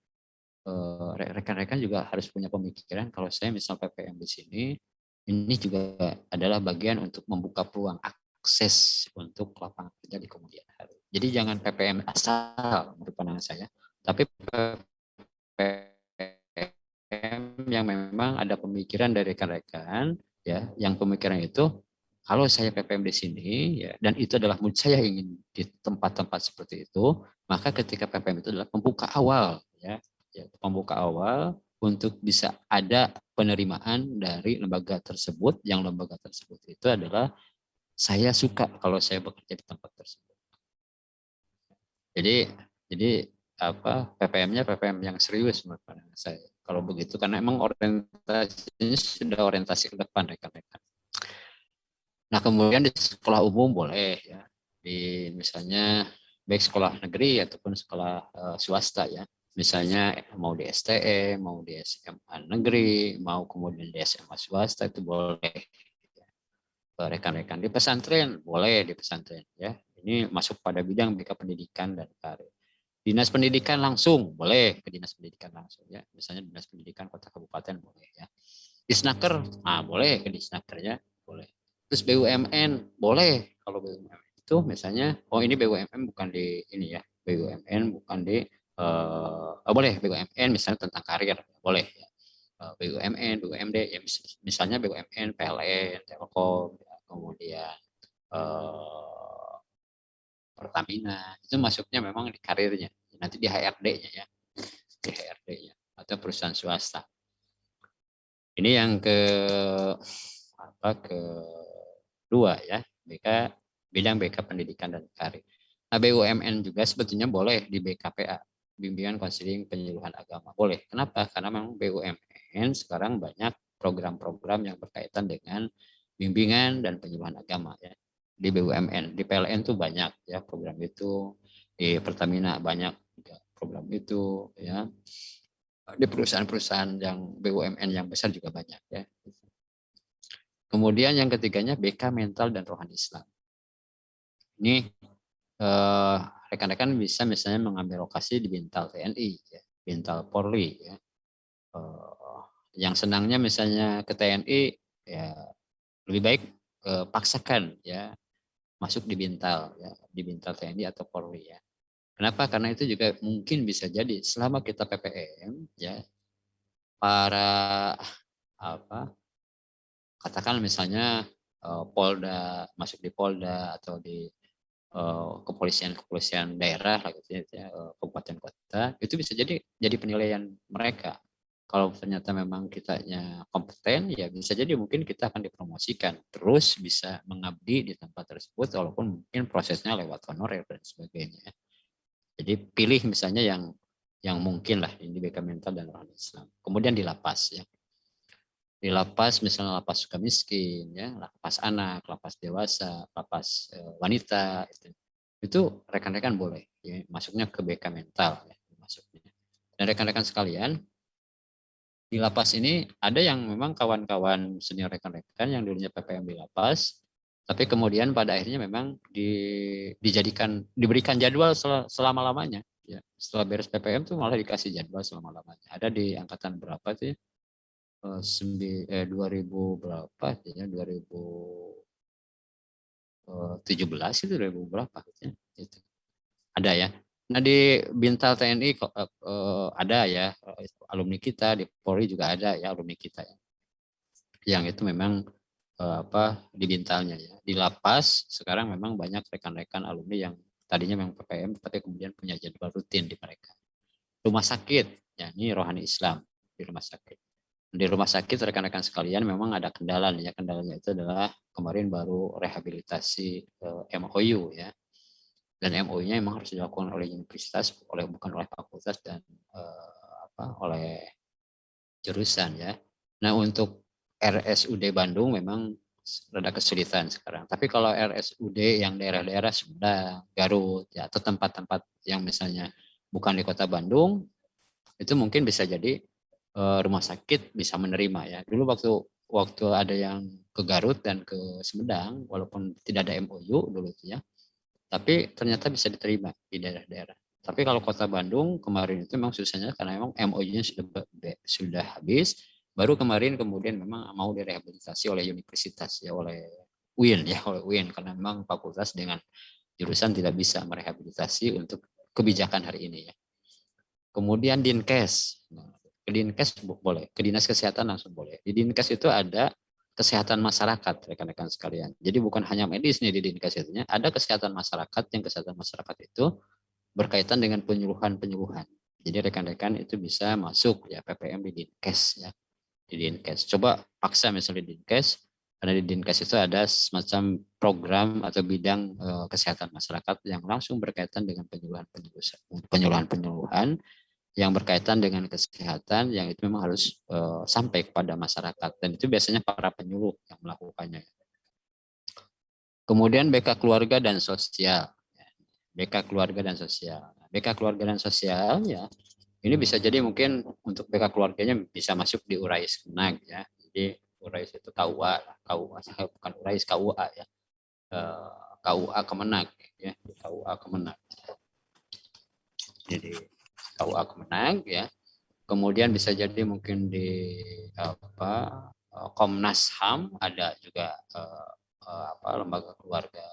rekan-rekan juga harus punya pemikiran kalau saya misal PPM di sini, ini juga adalah bagian untuk membuka peluang akses untuk lapangan kerja di kemudian hari. Jadi jangan PPM asal menurut pandangan saya, tapi PPM yang memang ada pemikiran dari rekan-rekan, ya, yang pemikiran itu kalau saya PPM di sini, ya, dan itu adalah saya ingin di tempat-tempat seperti itu, maka ketika PPM itu adalah pembuka awal, ya, pembuka awal untuk bisa ada penerimaan dari lembaga tersebut, yang lembaga tersebut itu adalah saya suka kalau saya bekerja di tempat tersebut. Jadi PPM-nya PPM yang serius menurut pandangan saya. Kalau begitu, karena emang orientasinya sudah orientasi ke depan rekan-rekan. Nah, kemudian di sekolah umum boleh, ya, di misalnya baik sekolah negeri ataupun sekolah swasta, ya. Misalnya mau di STE, mau di SMA negeri, mau kemudian di SMA swasta, itu boleh. Rekan-rekan di pesantren boleh, di pesantren, ya. Ini masuk pada bidang BK Pendidikan dan Karir. Dinas Pendidikan langsung boleh ke Dinas Pendidikan langsung, ya. Misalnya Dinas Pendidikan Kota Kabupaten boleh, ya. Disnaker, boleh ke Disnaker, ya, boleh. Terus BUMN boleh. Kalau BUMN itu misalnya, ini BUMN bukan di ini, ya, BUMN bukan di boleh BUMN misalnya tentang karir, boleh, ya. BUMN, BUMD, ya, misalnya BUMN, PLN, Telkom, ya, kemudian Pertamina, itu masuknya memang di karirnya, nanti di HRD-nya, ya, di HRD-nya atau perusahaan swasta. Ini yang kedua, ya, bidang BK Pendidikan dan Karir. Nah, BUMN juga sebetulnya boleh di BKPA, bimbingan konseling penyuluhan agama, boleh. Kenapa? Karena memang BUMN sekarang banyak program-program yang berkaitan dengan bimbingan dan penyuluhan agama, ya. Di BUMN, di PLN tuh banyak, ya, program itu. Di Pertamina banyak juga program itu, ya. Di perusahaan-perusahaan yang BUMN yang besar juga banyak, ya. Kemudian yang ketiganya BK Mental dan Rohani Islam. Ini rekan-rekan bisa misalnya mengambil lokasi di Bintal TNI, ya, Bintal Polri, ya. Yang senangnya misalnya ke TNI, ya, lebih baik paksakan, ya, masuk di Bintal, ya, di Bintal TNI atau Polri, ya. Kenapa? Karena itu juga mungkin bisa jadi selama kita PPM, ya, para katakan misalnya Polda, masuk di Polda atau di kepolisian daerah, gitu, ya, kabupaten kota, itu bisa jadi penilaian mereka. Kalau ternyata memang kitanya kompeten, ya bisa jadi mungkin kita akan dipromosikan, terus bisa mengabdi di tempat tersebut, walaupun mungkin prosesnya lewat honorer dan sebagainya. Jadi pilih misalnya yang mungkin lah ini BK Mental dan Rohani Islam. Kemudian di lapas, ya. Di lapas misalnya lapas sukamiskin, ya, lapas anak, lapas dewasa, lapas wanita, itu rekan-rekan boleh, ya, masuknya ke BK Mental, ya, masuknya. Dan rekan-rekan sekalian, di lapas ini ada yang memang kawan-kawan senior rekan-rekan yang dulunya PPM di lapas, tapi kemudian pada akhirnya memang diberikan jadwal selama-lamanya, ya. Setelah beres PPM tuh malah dikasih jadwal selama-lamanya. Ada di angkatan berapa tuh, ya? 2000 berapa, ya, 2017 itu 2000 berapa, ya, itu ada, ya. Nah, di Bintal TNI ada, ya, alumni kita, di Polri juga ada, ya, alumni kita, ya, yang itu memang di Bintalnya, ya. Di lapas sekarang memang banyak rekan-rekan alumni yang tadinya memang PPM tapi kemudian punya jadwal rutin di mereka. Rumah sakit, ya, ini Rohani Islam di rumah sakit. Di rumah sakit rekan-rekan sekalian memang ada kendala, ya. Kendalanya itu adalah kemarin baru rehabilitasi MOU, ya. Dan MOU-nya memang harus dilakukan oleh universitas, bukan oleh fakultas dan oleh jurusan, ya. Nah, untuk RSUD Bandung memang rada kesulitan sekarang. Tapi kalau RSUD yang daerah-daerah Sumedang, Garut, ya, atau tempat-tempat yang misalnya bukan di kota Bandung, itu mungkin bisa jadi rumah sakit bisa menerima, ya. Dulu waktu ada yang ke Garut dan ke Sumedang, walaupun tidak ada MOU dulu itu, ya, tapi ternyata bisa diterima di daerah-daerah. Tapi kalau Kota Bandung kemarin itu memang susahnya karena memang MOU-nya sudah habis, baru kemarin kemudian memang mau direhabilitasi oleh universitas ya, oleh UIN ya, oleh UIN, karena memang fakultas dengan jurusan tidak bisa merehabilitasi untuk kebijakan hari ini ya. Kemudian Dinkes, ke Dinkes boleh, ke Dinas Kesehatan langsung boleh. Di Dinkes itu ada kesehatan masyarakat, rekan-rekan sekalian. Jadi bukan hanya medis nih di Dinkes itu, ada kesehatan masyarakat, yang kesehatan masyarakat itu berkaitan dengan penyuluhan-penyuluhan. Jadi rekan-rekan itu bisa masuk ya PPM di Dinkes ya. Di Dinkes. Coba paksa misalnya di Dinkes, karena di Dinkes itu ada semacam program atau bidang kesehatan masyarakat yang langsung berkaitan dengan penyuluhan-penyuluhan yang berkaitan dengan kesehatan yang itu memang harus sampai kepada masyarakat, dan itu biasanya para penyuluh yang melakukannya. Kemudian BK Keluarga dan Sosial. BK Keluarga dan Sosial. BK Keluarga dan Sosial ya, ini bisa jadi mungkin untuk BK keluarganya bisa masuk di URAIS Kemenag ya. Jadi URAIS itu KUA, bukan URAIS, KUA ya. KUA Kemenag ya, KUA Kemenag. Jadi KUA Kemenag ya. Kemudian bisa jadi mungkin di Komnas HAM ada juga lembaga keluarga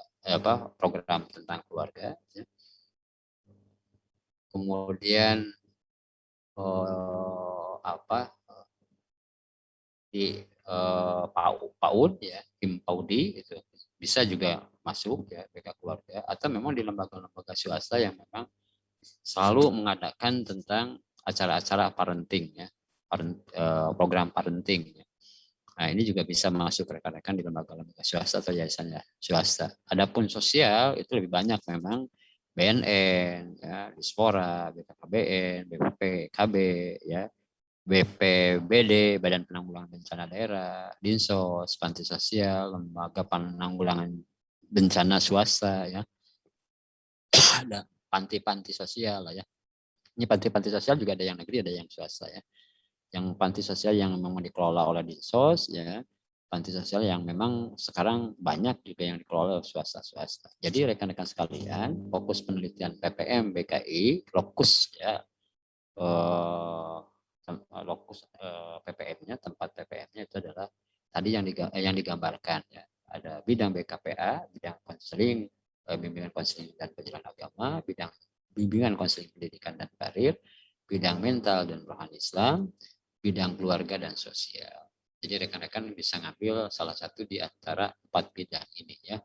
program tentang keluarga ya. Kemudian di PAUD ya, tim PAUDI itu bisa juga masuk ya BK keluarga, atau memang di lembaga-lembaga swasta yang memang selalu mengadakan tentang acara-acara parenting ya, program parenting ya. Nah, ini juga bisa masuk rekan-rekan di lembaga-lembaga swasta atau yayasan swasta. Adapun sosial itu lebih banyak memang BNN ya, Dispora, BKKBN, BPPKB ya, BPBD, Badan Penanggulangan Bencana Daerah, Dinsos, Panti Sosial, Lembaga Penanggulangan Bencana Swasta ya. Ada panti-panti sosial lah ya. Ini panti-panti sosial juga ada yang negeri, ada yang swasta ya. Yang panti sosial yang memang dikelola oleh Dinsos ya. Panti sosial yang memang sekarang banyak juga yang dikelola oleh swasta-swasta. Jadi rekan-rekan sekalian, fokus penelitian PPM BKI, lokus ya, lokus PPM-nya, tempat PPM-nya itu adalah tadi yang digambarkan ya. Ada bidang BKPA, bidang konseling, bimbingan konseling dan pendidikan agama, bidang bimbingan konseling pendidikan dan karir, bidang mental dan rohani Islam, bidang keluarga dan sosial. Jadi rekan-rekan bisa ngambil salah satu di antara 4 bidang ini ya.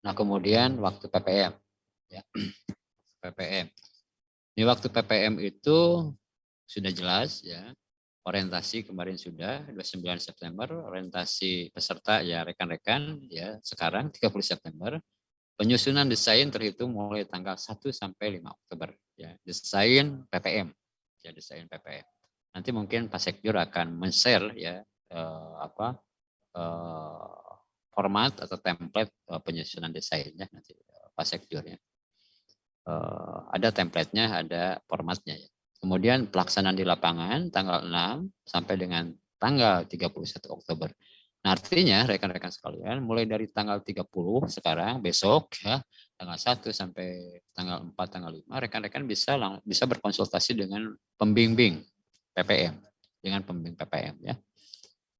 Nah, kemudian waktu PPM ya. PPM. Ini waktu PPM itu sudah jelas ya. Orientasi kemarin sudah 29 September, orientasi peserta ya rekan-rekan ya sekarang 30 September. Penyusunan desain terhitung mulai tanggal 1 sampai 5 Oktober ya. Desain PPM. Ya, desain PPM. Nanti mungkin Pak Sekjur akan men-share ya format atau template penyusunan desainnya nanti Pak Sekjur ya. Ada template-nya, ada formatnya ya. Kemudian pelaksanaan di lapangan tanggal 6 sampai dengan tanggal 31 Oktober. Nah, artinya rekan-rekan sekalian mulai dari tanggal 30 sekarang besok ya, tanggal 1 sampai tanggal 4 tanggal 5 rekan-rekan bisa berkonsultasi dengan pembimbing PPM, dengan pembimbing PPM ya.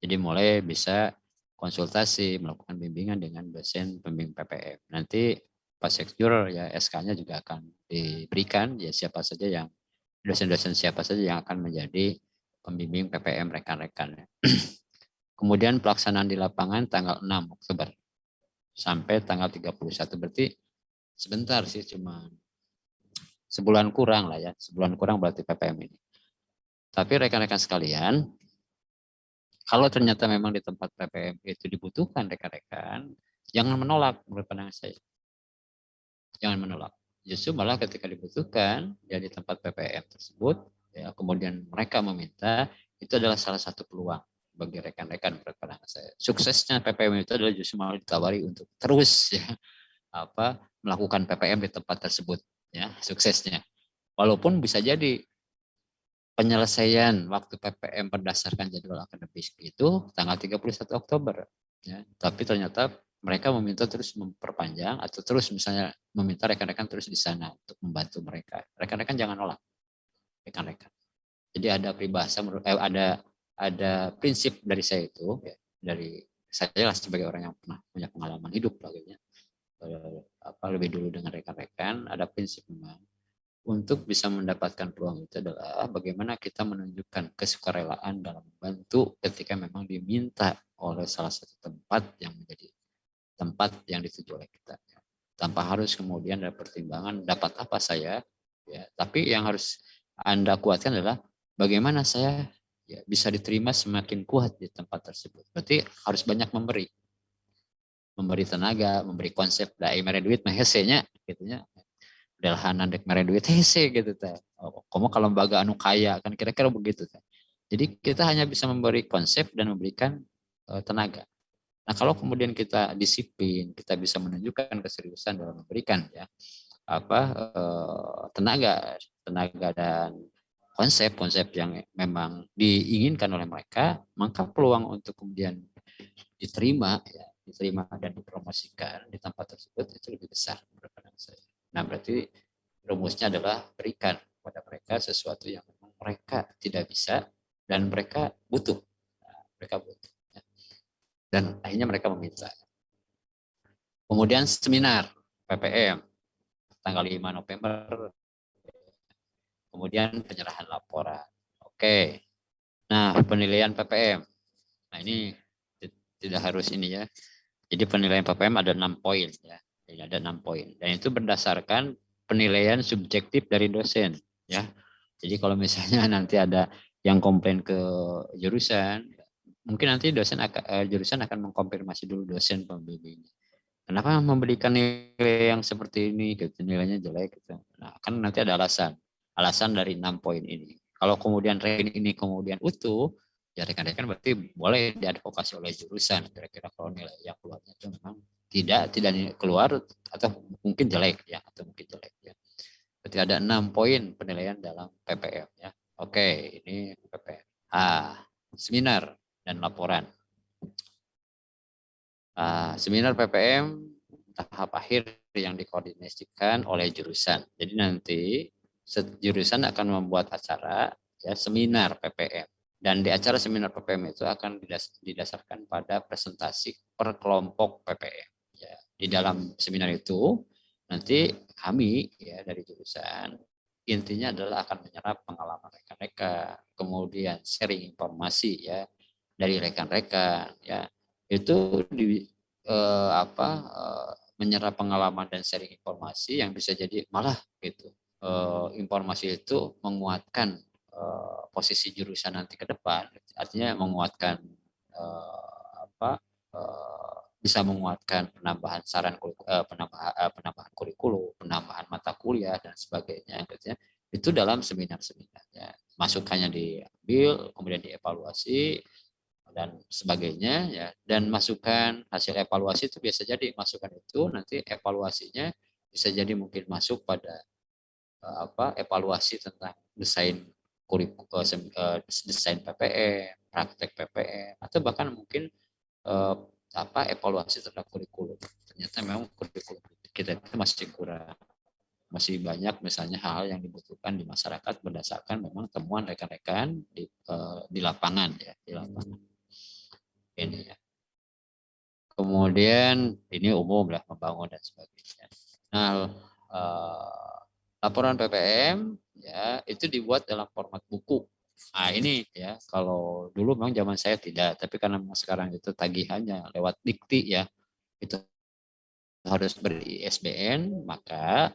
Jadi mulai bisa konsultasi, melakukan bimbingan dengan dosen pembimbing PPM. Nanti Pak Sekjur ya SK-nya juga akan diberikan ya siapa saja yang dosen-dosen siapa saja yang akan menjadi pembimbing PPM rekan-rekan. Kemudian pelaksanaan di lapangan tanggal 6 Oktober sampai tanggal 31, berarti sebentar sih, cuma sebulan kurang lah ya, sebulan kurang berarti PPM ini. Tapi rekan-rekan sekalian, kalau ternyata memang di tempat PPM itu dibutuhkan rekan-rekan, jangan menolak menurut pandangan saya. Jangan menolak. Justru malah ketika dibutuhkan ya di tempat PPM tersebut, ya kemudian mereka meminta, itu adalah salah satu peluang bagi rekan-rekan menurut pandangan saya. Suksesnya PPM itu adalah justru malah ditawari untuk terus ya melakukan PPM di tempat tersebut ya suksesnya. Walaupun bisa jadi penyelesaian waktu PPM berdasarkan jadwal akademik itu tanggal 31 Oktober ya. Tapi ternyata mereka meminta terus memperpanjang atau terus misalnya meminta rekan-rekan terus di sana untuk membantu mereka. Rekan-rekan jangan nolak, rekan-rekan. Jadi ada peribahasa, ada prinsip dari saya itu, ya, dari saya lah sebagai orang yang pernah punya pengalaman hidup lah, gitu ya. Lebih dulu dengan rekan-rekan, ada prinsip memang untuk bisa mendapatkan peluang itu adalah bagaimana kita menunjukkan kesukarelaan dalam membantu ketika memang diminta oleh salah satu tempat yang menjadi tempat yang dituju oleh kita, tanpa harus kemudian ada pertimbangan dapat apa saya, ya, tapi yang harus Anda kuatkan adalah bagaimana saya ya bisa diterima semakin kuat di tempat tersebut. Berarti harus banyak memberi tenaga, memberi konsep dari mere duit mah hese-nya gitunya. Delhanan dek mere duit hese gitu teh. Komo kalau lembaga anu kaya kan kira-kira begitu teh. Jadi kita hanya bisa memberi konsep dan memberikan tenaga. Nah, kalau kemudian kita disiplin, kita bisa menunjukkan keseriusan dalam memberikan ya tenaga dan konsep yang memang diinginkan oleh mereka, maka peluang untuk kemudian diterima dan dipromosikan di tempat tersebut itu lebih besar menurut pandangan saya. Nah, berarti rumusnya adalah berikan kepada mereka sesuatu yang memang mereka tidak bisa dan mereka butuh. Dan akhirnya mereka meminta. Kemudian seminar PPM tanggal 5 November. Kemudian penyerahan laporan. Oke. Nah, penilaian PPM. Nah, ini tidak harus ini ya. Jadi penilaian PPM ada 6 poin ya. Jadi ada 6 poin. Dan itu berdasarkan penilaian subjektif dari dosen ya. Jadi kalau misalnya nanti ada yang komplain ke jurusan, mungkin nanti jurusan akan mengkonfirmasi dulu dosen pembimbingnya. Kenapa memberikan nilai yang seperti ini? Gitu, nilainya jelek. Gitu. Nah, kan nanti ada alasan dari 6 poin ini. Kalau kemudian ranking ini kemudian utuh, ya rekan-rekan berarti boleh diadvokasi oleh jurusan. Kira-kira kalau nilai yang keluarnya itu memang tidak keluar atau mungkin jelek ya, ya. Berarti ada 6 poin penilaian dalam PPM ya. Oke, ini PPM. Seminar dan laporan. Seminar PPM tahap akhir yang dikoordinasikan oleh jurusan. Jadi nanti jurusan akan membuat acara ya seminar PPM. Dan di acara seminar PPM itu akan didasarkan pada presentasi per kelompok PPM. Ya, di dalam seminar itu nanti kami ya dari jurusan intinya adalah akan menyerap pengalaman rekan-rekan, kemudian sharing informasi ya dari rekan-rekan ya. Itu menyerap pengalaman dan sharing informasi yang bisa jadi malah gitu. Informasi itu menguatkan posisi jurusan nanti ke depan, artinya menguatkan bisa menguatkan penambahan penambahan kurikulum, penambahan mata kuliah dan sebagainya. Itu dalam seminar-seminarnya. Masukannya diambil, kemudian dievaluasi dan sebagainya ya. Dan masukan hasil evaluasi itu biasa jadi masukan itu nanti evaluasinya bisa jadi mungkin masuk pada evaluasi tentang desain desain PPM, praktek PPM, atau bahkan mungkin evaluasi terhadap kurikulum. Ternyata memang kurikulum kita itu masih kurang, masih banyak misalnya hal yang dibutuhkan di masyarakat berdasarkan memang temuan rekan-rekan di lapangan ya, di lapangan. Ini ya. Kemudian ini umum lah membangun dan sebagainya. Nah, laporan PPM ya itu dibuat dalam format buku. Nah ini ya kalau dulu memang zaman saya tidak, tapi karena sekarang itu tagihannya lewat dikti ya, itu harus ber-ISBN, maka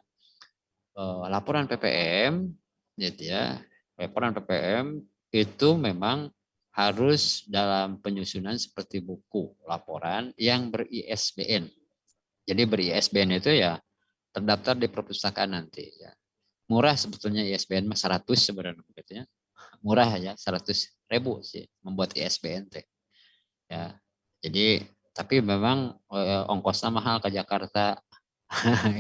laporan PPM gitu ya, laporan PPM itu memang harus dalam penyusunan seperti buku laporan yang ber-ISBN. Jadi ber-ISBN itu ya terdaftar di perpustakaan nanti ya. Murah sebetulnya ISBN 100 sebenarnya gitu ya. Murah ya 100.000 sih membuat ISBN teh. Ya. Jadi tapi memang ongkosnya mahal ke Jakarta.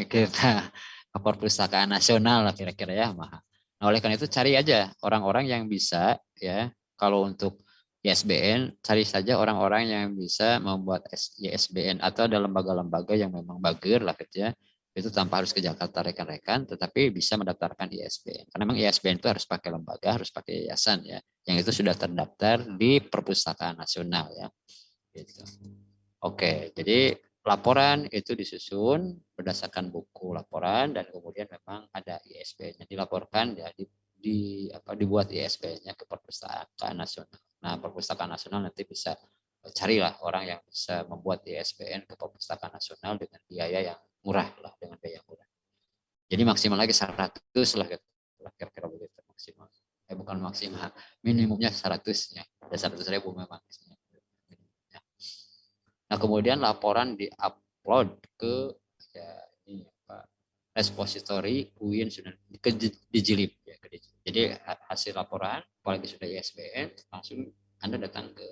Kita ke perpustakaan nasional lah kira-kira ya mahal. Nah, oleh karena itu cari aja orang-orang yang bisa ya kalau untuk ISBN, cari saja orang-orang yang bisa membuat ISBN atau ada lembaga-lembaga yang memang bager lah gitu ya. Itu tanpa harus ke Jakarta rekan-rekan, tetapi bisa mendaftarkan ISBN. Karena memang ISBN itu harus pakai lembaga, harus pakai yayasan ya, yang itu sudah terdaftar di Perpustakaan Nasional ya. Gitu. Oke, jadi laporan itu disusun berdasarkan buku laporan dan kemudian memang ada ISBN-nya dilaporkan ya dibuat ISBN-nya ke Perpustakaan Nasional. Nah, Perpustakaan Nasional nanti bisa carilah orang yang bisa membuat ISBN ke Perpustakaan Nasional dengan biaya yang murah lah, dengan biaya murah. Jadi maksimal lagi 100 lah kira-kira begitu maksimal. Bukan maksimal, minimumnya 100 ya. Ada 100.000 memang. Nah, kemudian laporan di-upload ke ya, ini, repository UIN sudah ke Dijilib ya, ke Dijilib. Jadi hasil laporan apalagi sudah ISBN langsung Anda datang ke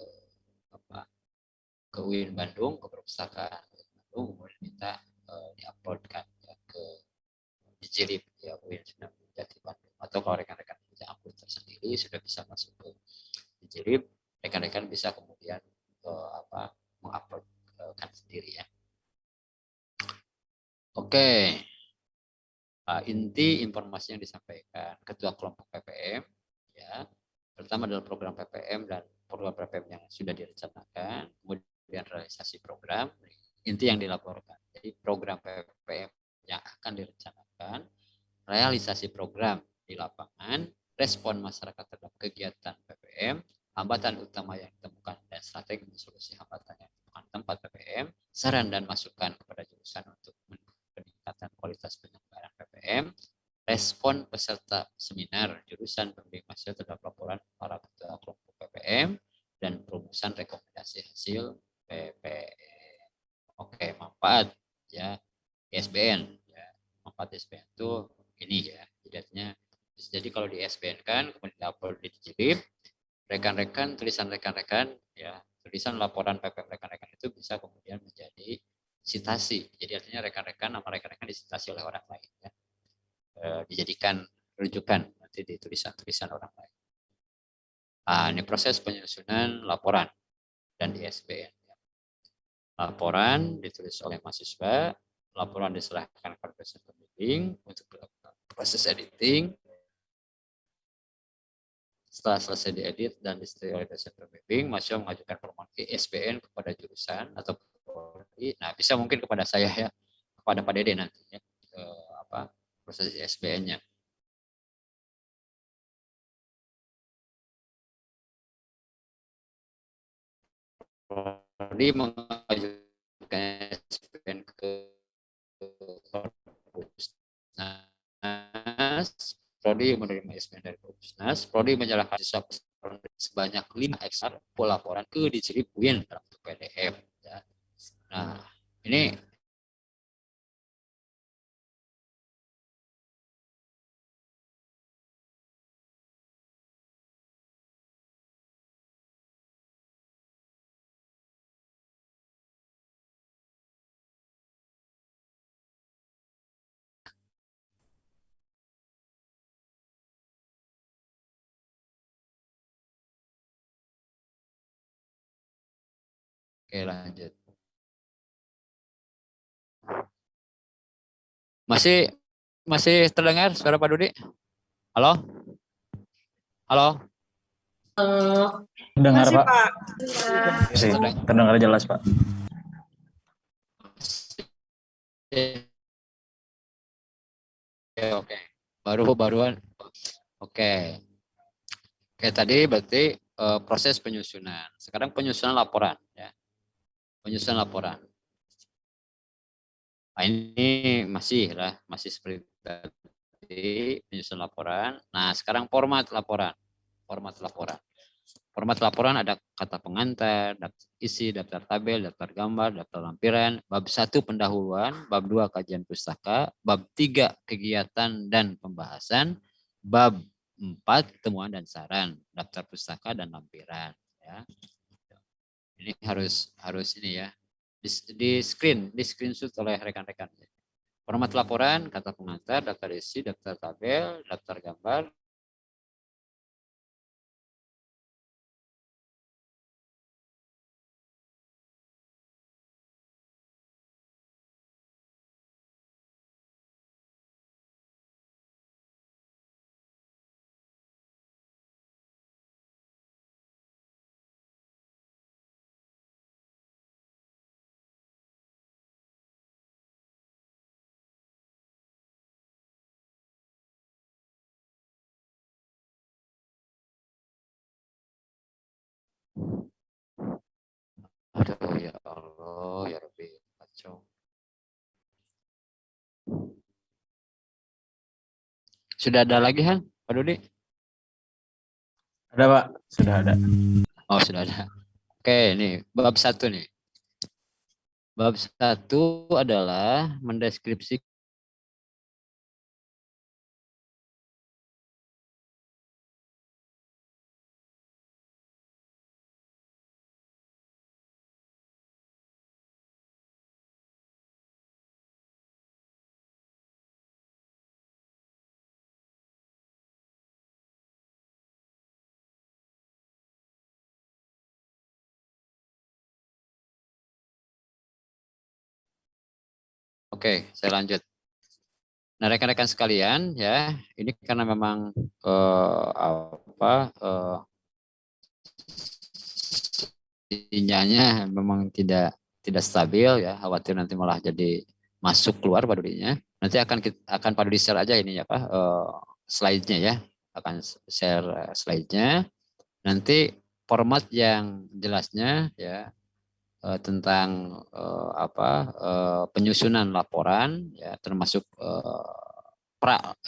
UIN Bandung, ke Perpustakaan Bandung, kemudian minta diuploadkan ya, ke Dijilib ya UIN Sunan Jati Bandung. Atau kalau rekan-rekan punya akun tersendiri sudah bisa masuk ke Dijilib, rekan-rekan bisa kemudian menguploadkan sendiri ya. Oke. Inti informasi yang disampaikan Ketua Kelompok PPM ya. Pertama adalah program PPM dan program PPM yang sudah direncanakan, kemudian realisasi program, inti yang dilaporkan. Jadi program PPM yang akan direncanakan, realisasi program di lapangan, respon masyarakat terhadap kegiatan PPM, hambatan utama yang ditemukan dan strategi solusi hambatan yang ditemukan tempat PPM, saran dan masukan kepada jurusan untuk peningkatan kualitas penyelenggaraan PPM, respon peserta seminar jurusan pembimbing mahasiswa terhadap laporan para ketua kelompok PPM, dan perumusan rekomendasi hasil PPM. Oke, manfaat ya ISBN ya. Manfaat ISBN itu ini ya, jadi kalau di ISBN kan kemudian diupload di Dijilib, rekan-rekan tulisan rekan-rekan ya, tulisan laporan PPM rekan-rekan itu bisa kemudian menjadi sitasi. Jadi artinya rekan-rekan, nama rekan-rekan disitasi oleh orang lain ya. Dijadikan rujukan nanti di tulisan-tulisan orang lain. Ini proses penyusunan laporan dan ISBN. Laporan ditulis oleh mahasiswa, laporan diserahkan kepada dosen pembimbing untuk proses editing. Setelah selesai diedit dan disetujui oleh dosen pembimbing, mahasiswa mengajukan permohonan ISBN kepada jurusan atau nah bisa mungkin kepada saya ya, kepada Pak Dede nanti ya, proses ISBN-nya. Prodi mengajukan ISBN ke Perpusnas, Prodi menerima ISBN dari Perpusnas, Prodi menyerahkan siswa sebanyak 5 eksar laporan ke Dijilib UIN dalam bentuk PDF. Ya. Nah, ini oke lanjut. Masih terdengar suara Pak Dudi? Halo? Halo? Dengar Masih, Pak. Pak. Terdengar jelas Pak. Oke. Baruan. Oke. Oke, tadi berarti proses penyusunan. Sekarang penyusunan laporan ya. Penyusunan laporan. Nah, ini masih seperti tadi penyusunan laporan. Nah, sekarang format laporan. Format laporan ada kata pengantar, daftar isi, daftar tabel, daftar gambar, daftar lampiran, bab 1 pendahuluan, bab 2 kajian pustaka, bab 3 kegiatan dan pembahasan, bab 4 temuan dan saran, daftar pustaka dan lampiran ya. Ini harus ini ya. Di screenshot oleh rekan-rekan. Format laporan, kata pengantar, daftar isi, daftar tabel, daftar gambar, Aduh ya Allah, ya Rabbi, kacau. Sudah ada lagi Han, Pak Dudi? Ada Pak, sudah ada. Oh sudah ada. Oke, nih bab 1 nih. Bab 1 adalah mendeskripsi Oke, saya lanjut. Nah, rekan-rekan sekalian, ya, ini karena memang sinyalnya memang tidak stabil, ya, khawatir nanti malah jadi masuk keluar padudinya. Nanti akan Pak Dudi share aja ini apa slide-nya ya, akan share slide-nya. Nanti format yang jelasnya ya tentang penyusunan laporan ya termasuk pra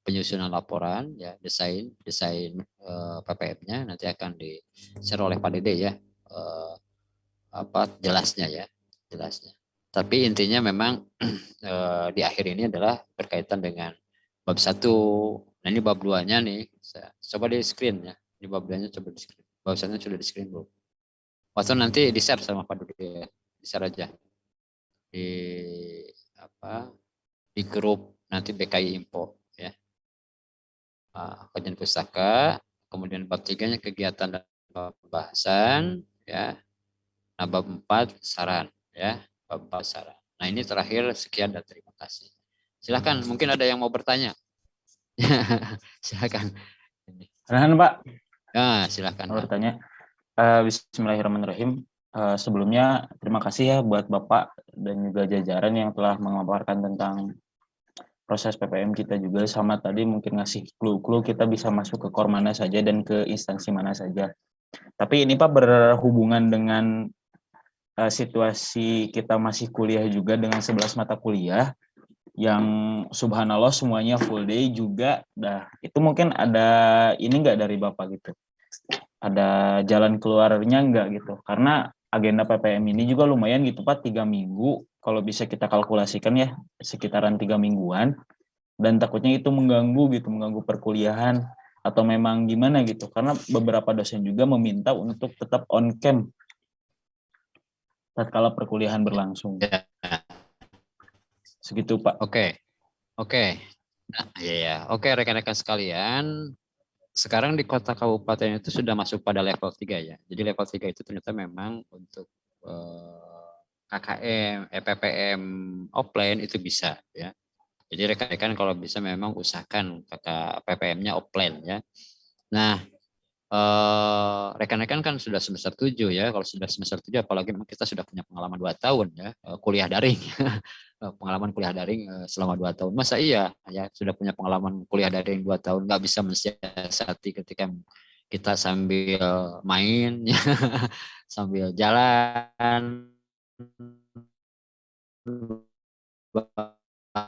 penyusunan laporan ya desain PPM-nya nanti akan di-share oleh Pak Dede ya jelasnya. Tapi intinya memang di akhir ini adalah berkaitan dengan bab 1. Nah ini bab 2-nya nih. Coba di screen ya. Ini bab 2-nya coba di screen. Bab 1-nya sudah di screen belum? Waktu nanti di-share sama Pak Dudi ya. Di-share aja. Di grup nanti BKI Info ya. Kajian pustaka, kemudian bab 3-nya kegiatan dan pembahasan ya. Nah, bab 4 saran ya. Bab 4 saran. Nah, ini terakhir sekian dan terima kasih. Silakan, mungkin ada yang mau bertanya. Silakan. Rehan Pak. Ya, silakan. Mau bertanya. Bismillahirrahmanirrahim. Sebelumnya terima kasih ya buat Bapak dan juga jajaran yang telah memaparkan tentang proses PPM kita juga, sama tadi mungkin ngasih clue-clue kita bisa masuk ke kor mana saja dan ke instansi mana saja. Tapi ini Pak berhubungan dengan situasi kita masih kuliah juga dengan 11 mata kuliah yang subhanallah semuanya full day juga. Itu mungkin ada ini enggak dari Bapak gitu? Ada jalan keluarnya enggak gitu? Karena agenda PPM ini juga lumayan gitu Pak, 3 minggu. Kalau bisa kita kalkulasikan ya, sekitaran 3 mingguan. Dan takutnya itu mengganggu perkuliahan. Atau memang gimana gitu. Karena beberapa dosen juga meminta untuk tetap on cam tatkala perkuliahan berlangsung. Ya. Segitu Pak. Oke. Nah, ya. Oke, rekan-rekan sekalian, sekarang di kota kabupaten itu sudah masuk pada level 3 ya. Jadi level 3 itu ternyata memang untuk KKM, PPM offline itu bisa ya. Jadi rekan-rekan kalau bisa memang usahakan PPM-nya offline ya. Nah, rekan-rekan kan sudah semester 7 ya. Kalau sudah semester 7 apalagi memang kita sudah punya pengalaman 2 tahun ya kuliah daring. Pengalaman kuliah daring selama 2 tahun. Masa iya ya sudah punya pengalaman kuliah daring 2 tahun nggak bisa mensiasati ketika kita sambil main ya, sambil jalan bahkan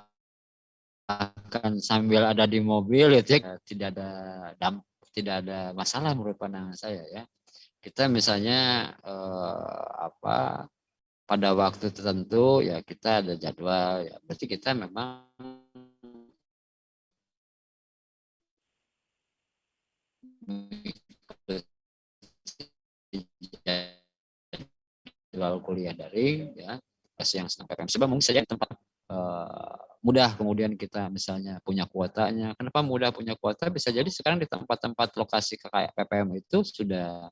sambil ada di mobil itu ya tidak ada masalah menurut pandangan saya ya. Kita misalnya pada waktu tertentu ya kita ada jadwal ya berarti kita memang jadwal kuliah daring ya yang sedang PPM sebab mungkin saja di tempat mudah kemudian kita misalnya punya kuotanya. Kenapa mudah punya kuota? Bisa jadi sekarang di tempat-tempat lokasi kayak PPM itu sudah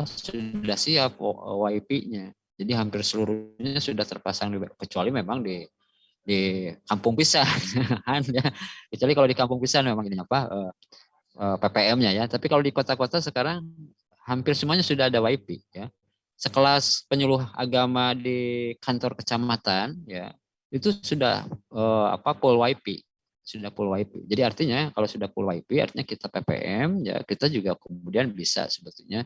sudah siap WiFi-nya. Jadi hampir seluruhnya sudah terpasang kecuali memang di kampung pisan ya. Kecuali kalau di kampung pisan memang ini PPM-nya ya. Tapi kalau di kota-kota sekarang hampir semuanya sudah ada WiFi ya. Sekelas penyuluh agama di kantor kecamatan ya itu sudah full WiFi sudah full WiFi. Jadi artinya kalau sudah full WiFi artinya kita PPM ya kita juga kemudian bisa sebetulnya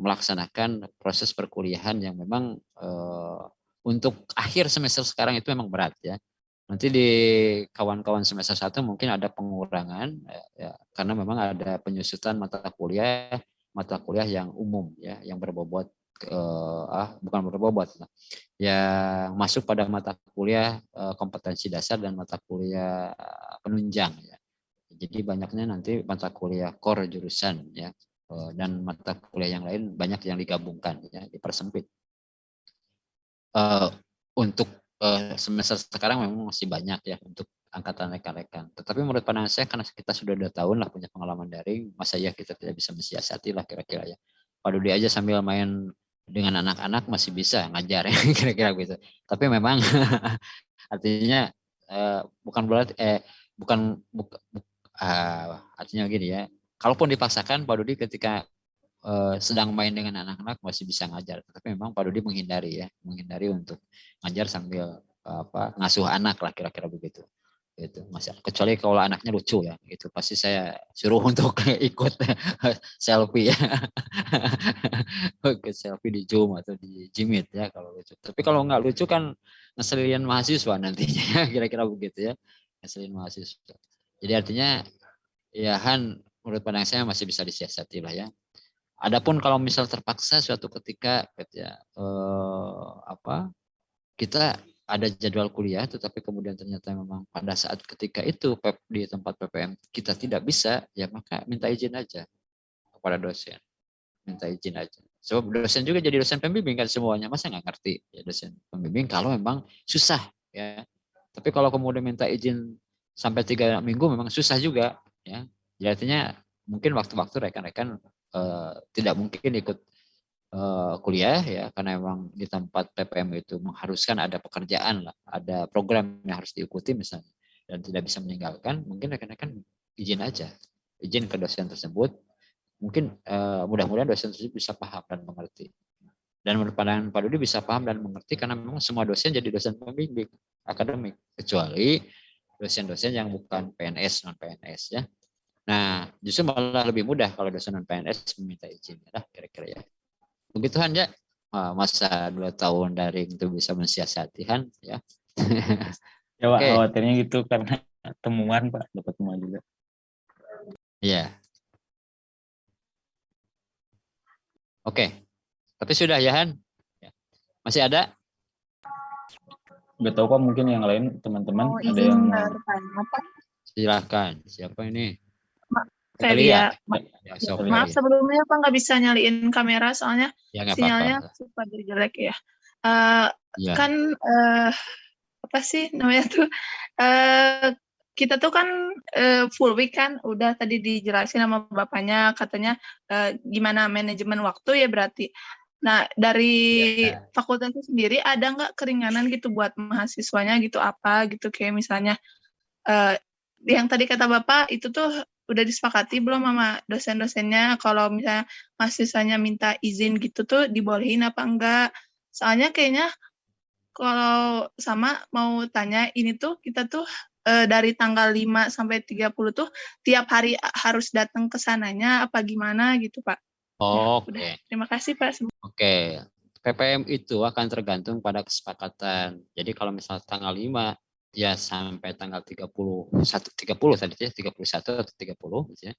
melaksanakan proses perkuliahan yang memang untuk akhir semester sekarang itu memang berat ya. Nanti di kawan-kawan semester 1 mungkin ada pengurangan ya, karena memang ada penyusutan mata kuliah yang umum ya, yang berbobot bukan berbobot yang masuk pada mata kuliah kompetensi dasar dan mata kuliah penunjang ya. Jadi banyaknya nanti mata kuliah core jurusan ya, dan mata kuliah yang lain banyak yang digabungkan ya, dipersempit. Untuk semester sekarang memang masih banyak ya untuk angkatan rekan-rekan. Tetapi menurut pandangan saya karena kita sudah 2 tahun lah punya pengalaman daring, masa ya kita tidak bisa mensiasati lah kira-kira ya. Pak Dudi aja sambil main dengan anak-anak masih bisa ngajar ya kira-kira gitu. Tapi memang artinya bukan berarti artinya gini ya. Kalaupun dipaksakan Pak Dudi ketika sedang main dengan anak-anak masih bisa ngajar, tapi memang Pak Dudi menghindari untuk ngajar sambil ngasuh anak lah kira-kira begitu. Itu masih kecuali kalau anaknya lucu ya, itu pasti saya suruh untuk ikut selfie ya, ke selfie di Zoom atau di Jimit ya kalau lucu. Tapi kalau nggak lucu kan ngeselin mahasiswa nantinya kira-kira begitu ya, ngeselin mahasiswa. Jadi artinya ya menurut pandangan saya masih bisa disiasati lah ya. Adapun kalau misal terpaksa suatu ketika ya, kita ada jadwal kuliah tetapi kemudian ternyata memang pada saat ketika itu di tempat PPM kita tidak bisa, ya maka minta izin aja kepada dosen. Minta izin aja. Sebab dosen juga jadi dosen pembimbing kan semuanya, masa nggak ngerti ya dosen pembimbing kalau memang susah ya. Tapi kalau kemudian minta izin sampai 3 minggu memang susah juga ya. Jadi artinya mungkin waktu-waktu rekan-rekan tidak mungkin ikut kuliah ya karena memang di tempat PPM itu mengharuskan ada pekerjaan lah, ada program yang harus diikuti misalnya dan tidak bisa meninggalkan, mungkin rekan-rekan izin aja, izin ke dosen tersebut, mungkin mudah-mudahan dosen tersebut bisa paham dan mengerti. Dan menurut pandangan Pak Dudi bisa paham dan mengerti karena memang semua dosen jadi dosen pembimbing akademik kecuali dosen-dosen yang bukan PNS non PNS ya. Nah, justru malah lebih mudah kalau dosen non PNS meminta izin ya, kira-kira ya. Begituan ya, masa 2 tahun daring itu bisa mensiasati ya. Ya Pak, khawatirnya gitu karena temuan Pak, dapat temuan juga. Iya. Oke. Tapi sudah ya Han? Masih ada? Nggak tahu Pak, mungkin yang lain teman-teman ada yang mau. Silakan. Siapa ini? Felia. Maaf sebelumnya Pak nggak bisa nyaliin kamera soalnya ya, sinyalnya suka jelek ya. Kan apa sih namanya tuh? Kita tuh kan full week kan, udah tadi dijelasin sama bapaknya katanya gimana manajemen waktu ya berarti. Nah dari fakultasnya sendiri ada nggak keringanan gitu buat mahasiswanya gitu apa gitu kayak misalnya yang tadi kata Bapak itu tuh udah disepakati belum sama dosen-dosennya kalau misalnya mahasiswanya minta izin gitu tuh dibolehin apa enggak? Soalnya kayaknya kalau sama mau tanya ini tuh kita tuh dari tanggal 5 sampai 30 tuh tiap hari harus datang ke sananya apa gimana gitu Pak. Oke. Terima kasih Pak. Oke. PPM itu akan tergantung pada kesepakatan. Jadi kalau misalnya tanggal 5 ya sampai tanggal 30 tadi ya 31 atau 30 gitu ya.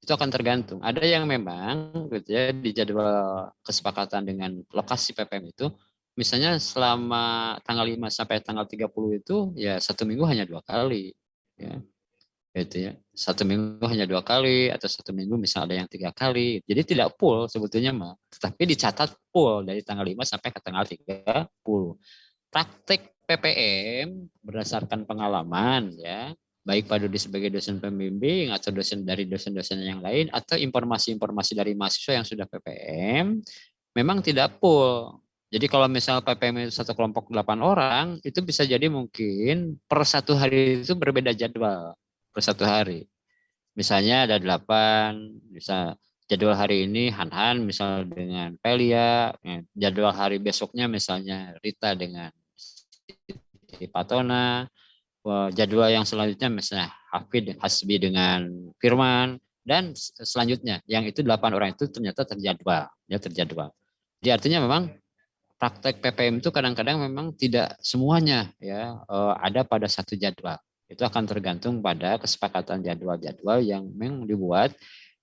Itu akan tergantung. Ada yang memang gitu ya di jadwal kesepakatan dengan lokasi PPM itu misalnya selama tanggal 5 sampai tanggal 30 itu ya 1 minggu hanya 2 kali ya. Gitu ya. 1 minggu hanya 2 kali atau 1 minggu misalnya ada yang 3 kali. Jadi tidak full sebetulnya mah, tetapi dicatat full dari tanggal 5 sampai ke tanggal 30. Praktek PPM berdasarkan pengalaman ya, baik Pak Dudi sebagai dosen pembimbing atau dari dosen-dosen yang lain atau informasi-informasi dari mahasiswa yang sudah PPM memang tidak full. Jadi kalau misal PPM itu satu kelompok 8 orang, itu bisa jadi mungkin per 1 hari itu berbeda jadwal per 1 hari. Misalnya ada 8, bisa jadwal hari ini Han misal dengan Pelia, jadwal hari besoknya misalnya Rita dengan Patona, jadwal yang selanjutnya misalnya Hafid Hasbi dengan Firman dan selanjutnya yang itu 8 orang itu ternyata terjadwal. Jadi artinya memang praktek PPM itu kadang-kadang memang tidak semuanya ya ada pada satu jadwal. Itu akan tergantung pada kesepakatan jadwal-jadwal yang memang dibuat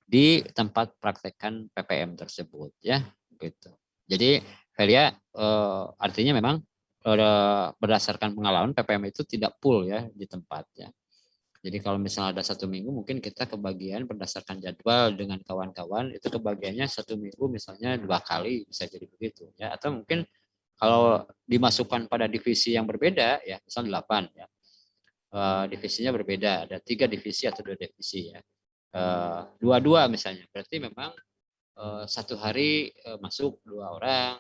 di tempat praktekkan PPM tersebut ya gitu. Jadi Velia artinya memang berdasarkan pengalaman PPM itu tidak full ya di tempat ya. Jadi kalau misalnya ada 1 minggu mungkin kita kebagian berdasarkan jadwal dengan kawan-kawan itu kebagiannya 1 minggu misalnya 2 kali bisa jadi begitu ya, atau mungkin kalau dimasukkan pada divisi yang berbeda ya misal 8 ya divisinya berbeda, ada 3 divisi atau 2 divisi ya 2-2 misalnya, berarti memang 1 hari masuk 2 orang,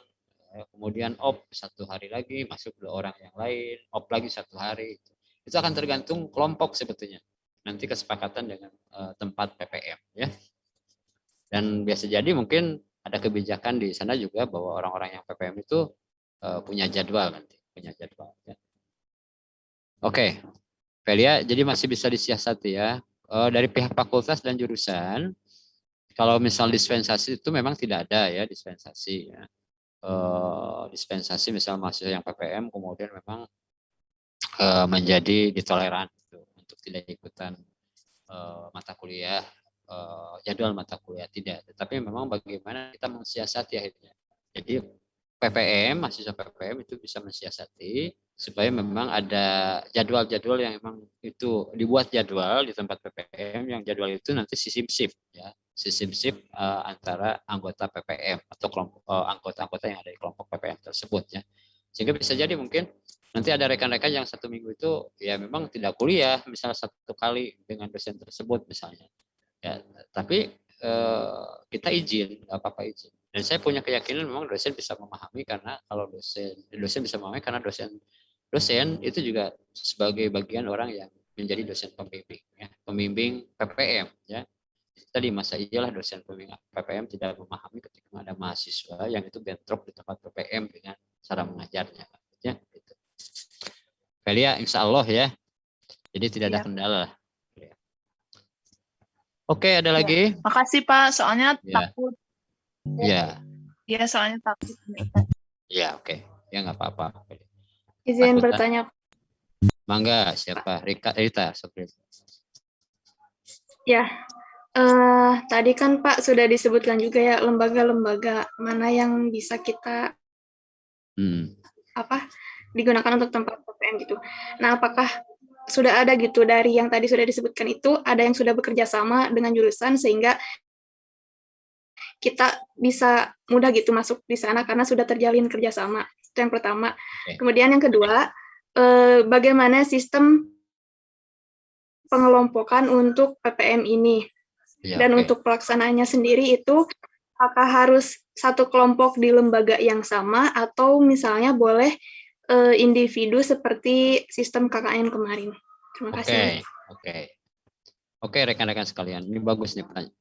kemudian op 1 hari lagi masuk 2 orang yang lain, op lagi 1 hari. Itu akan tergantung kelompok sebetulnya. Nanti kesepakatan dengan tempat PPM ya. Dan biasa jadi mungkin ada kebijakan di sana juga bahwa orang-orang yang PPM itu punya jadwal nanti, punya jadwal ya. Oke. Velia, jadi masih bisa disiasati ya. Dari pihak fakultas dan jurusan, kalau misal dispensasi itu memang tidak ada ya dispensasi ya. Dispensasi misal mahasiswa yang PPM kemudian memang menjadi ditoleran gitu, untuk tidak ikutan mata kuliah jadwal mata kuliah tidak, tetapi memang bagaimana kita mensiasati akhirnya. Jadi PPM mahasiswa PPM itu bisa mensiasati supaya memang ada jadwal-jadwal yang memang itu dibuat jadwal di tempat PPM yang jadwal itu nanti sistem shift ya, sistem shift antara anggota PPM atau kelompok anggota-anggota yang ada di kelompok PPM tersebut ya, sehingga bisa jadi mungkin nanti ada rekan-rekan yang 1 minggu itu ya memang tidak kuliah misalnya 1 kali dengan dosen tersebut misalnya ya, tapi kita izin nggak apa-apa izin, dan saya punya keyakinan memang dosen bisa memahami karena kalau dosen bisa memahami karena dosen itu juga sebagai bagian orang yang menjadi dosen pembimbing ya, pembimbing PPM ya. Tadi masa iyalah dosen pembimbing PPM tidak memahami ketika ada mahasiswa yang itu bentrok di tempat PPM dengan cara mengajarnya ya gitu. Velia, insya Allah ya, jadi tidak ada kendala. Oke, ada lagi? Makasih Pak, soalnya takut. Ya. Iya, soalnya takut. Ya, oke. Ya nggak apa-apa. Izin bertanya. Mangga, siapa? Rita. Ya, tadi kan Pak sudah disebutkan juga ya lembaga-lembaga mana yang bisa kita digunakan untuk tempat PPM gitu. Nah, apakah sudah ada gitu dari yang tadi sudah disebutkan itu, ada yang sudah bekerja sama dengan jurusan sehingga kita bisa mudah gitu masuk di sana karena sudah terjalin kerjasama. Itu yang pertama. Kemudian yang kedua, bagaimana sistem pengelompokan untuk PPM ini? Dan untuk pelaksanaannya sendiri itu, apakah harus satu kelompok di lembaga yang sama atau misalnya boleh individu seperti sistem KKN kemarin? Terima kasih. Oke, rekan-rekan sekalian, ini bagus nih pertanyaan.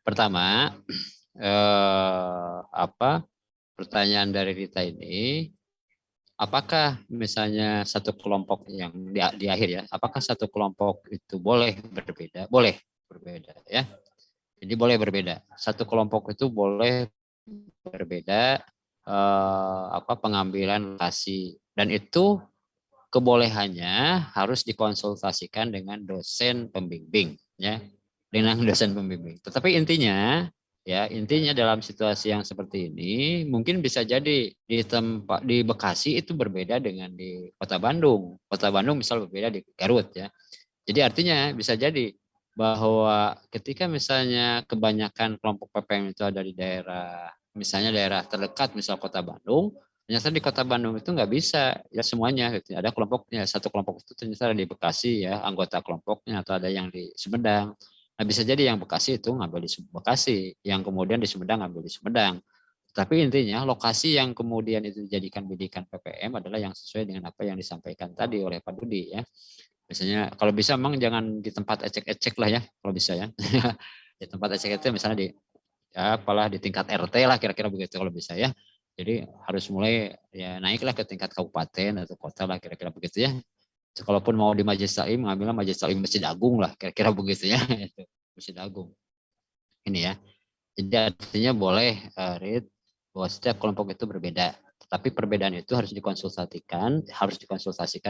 Pertama, pertanyaan dari Rita ini, apakah misalnya satu kelompok yang di akhir ya, apakah satu kelompok itu boleh berbeda? Boleh berbeda ya. Jadi boleh berbeda. Satu kelompok itu boleh berbeda pengambilan lokasi, dan itu kebolehannya harus dikonsultasikan dengan dosen pembimbing ya, dengan dosen pembimbing. Tetapi intinya dalam situasi yang seperti ini mungkin bisa jadi di Bekasi itu berbeda dengan di Kota Bandung. Kota Bandung misal berbeda di Garut ya. Jadi artinya bisa jadi bahwa ketika misalnya kebanyakan kelompok PPM itu ada di daerah, misalnya daerah terdekat misal Kota Bandung, ternyata di Kota Bandung itu nggak bisa ya semuanya gitu. Ada kelompoknya, satu kelompok itu ternyata ada di Bekasi ya, anggota kelompoknya, atau ada yang di Sumedang. Nah bisa jadi yang Bekasi itu ngambil di Bekasi, yang kemudian di Sumedang ngambil di Sumedang. Tapi intinya lokasi yang kemudian itu dijadikan bidikan PPM adalah yang sesuai dengan apa yang disampaikan tadi oleh Pak Dudi ya. Misalnya kalau bisa memang jangan di tempat ecek-ecek lah ya, kalau bisa ya. Di tempat ecek-ecek misalnya di tingkat RT lah kira-kira begitu kalau bisa ya. Jadi harus mulai ya naiklah ke tingkat kabupaten atau kota lah kira-kira begitu ya. Kalaupun mau di Majelis Taklim, ngambilnya Majelis Taklim Masjid Agung lah, kira-kira begitu ya. Masjid Agung. Ini ya. Jadi artinya boleh Rid, bahwa setiap kelompok itu berbeda. Tetapi perbedaan itu harus dikonsultasikan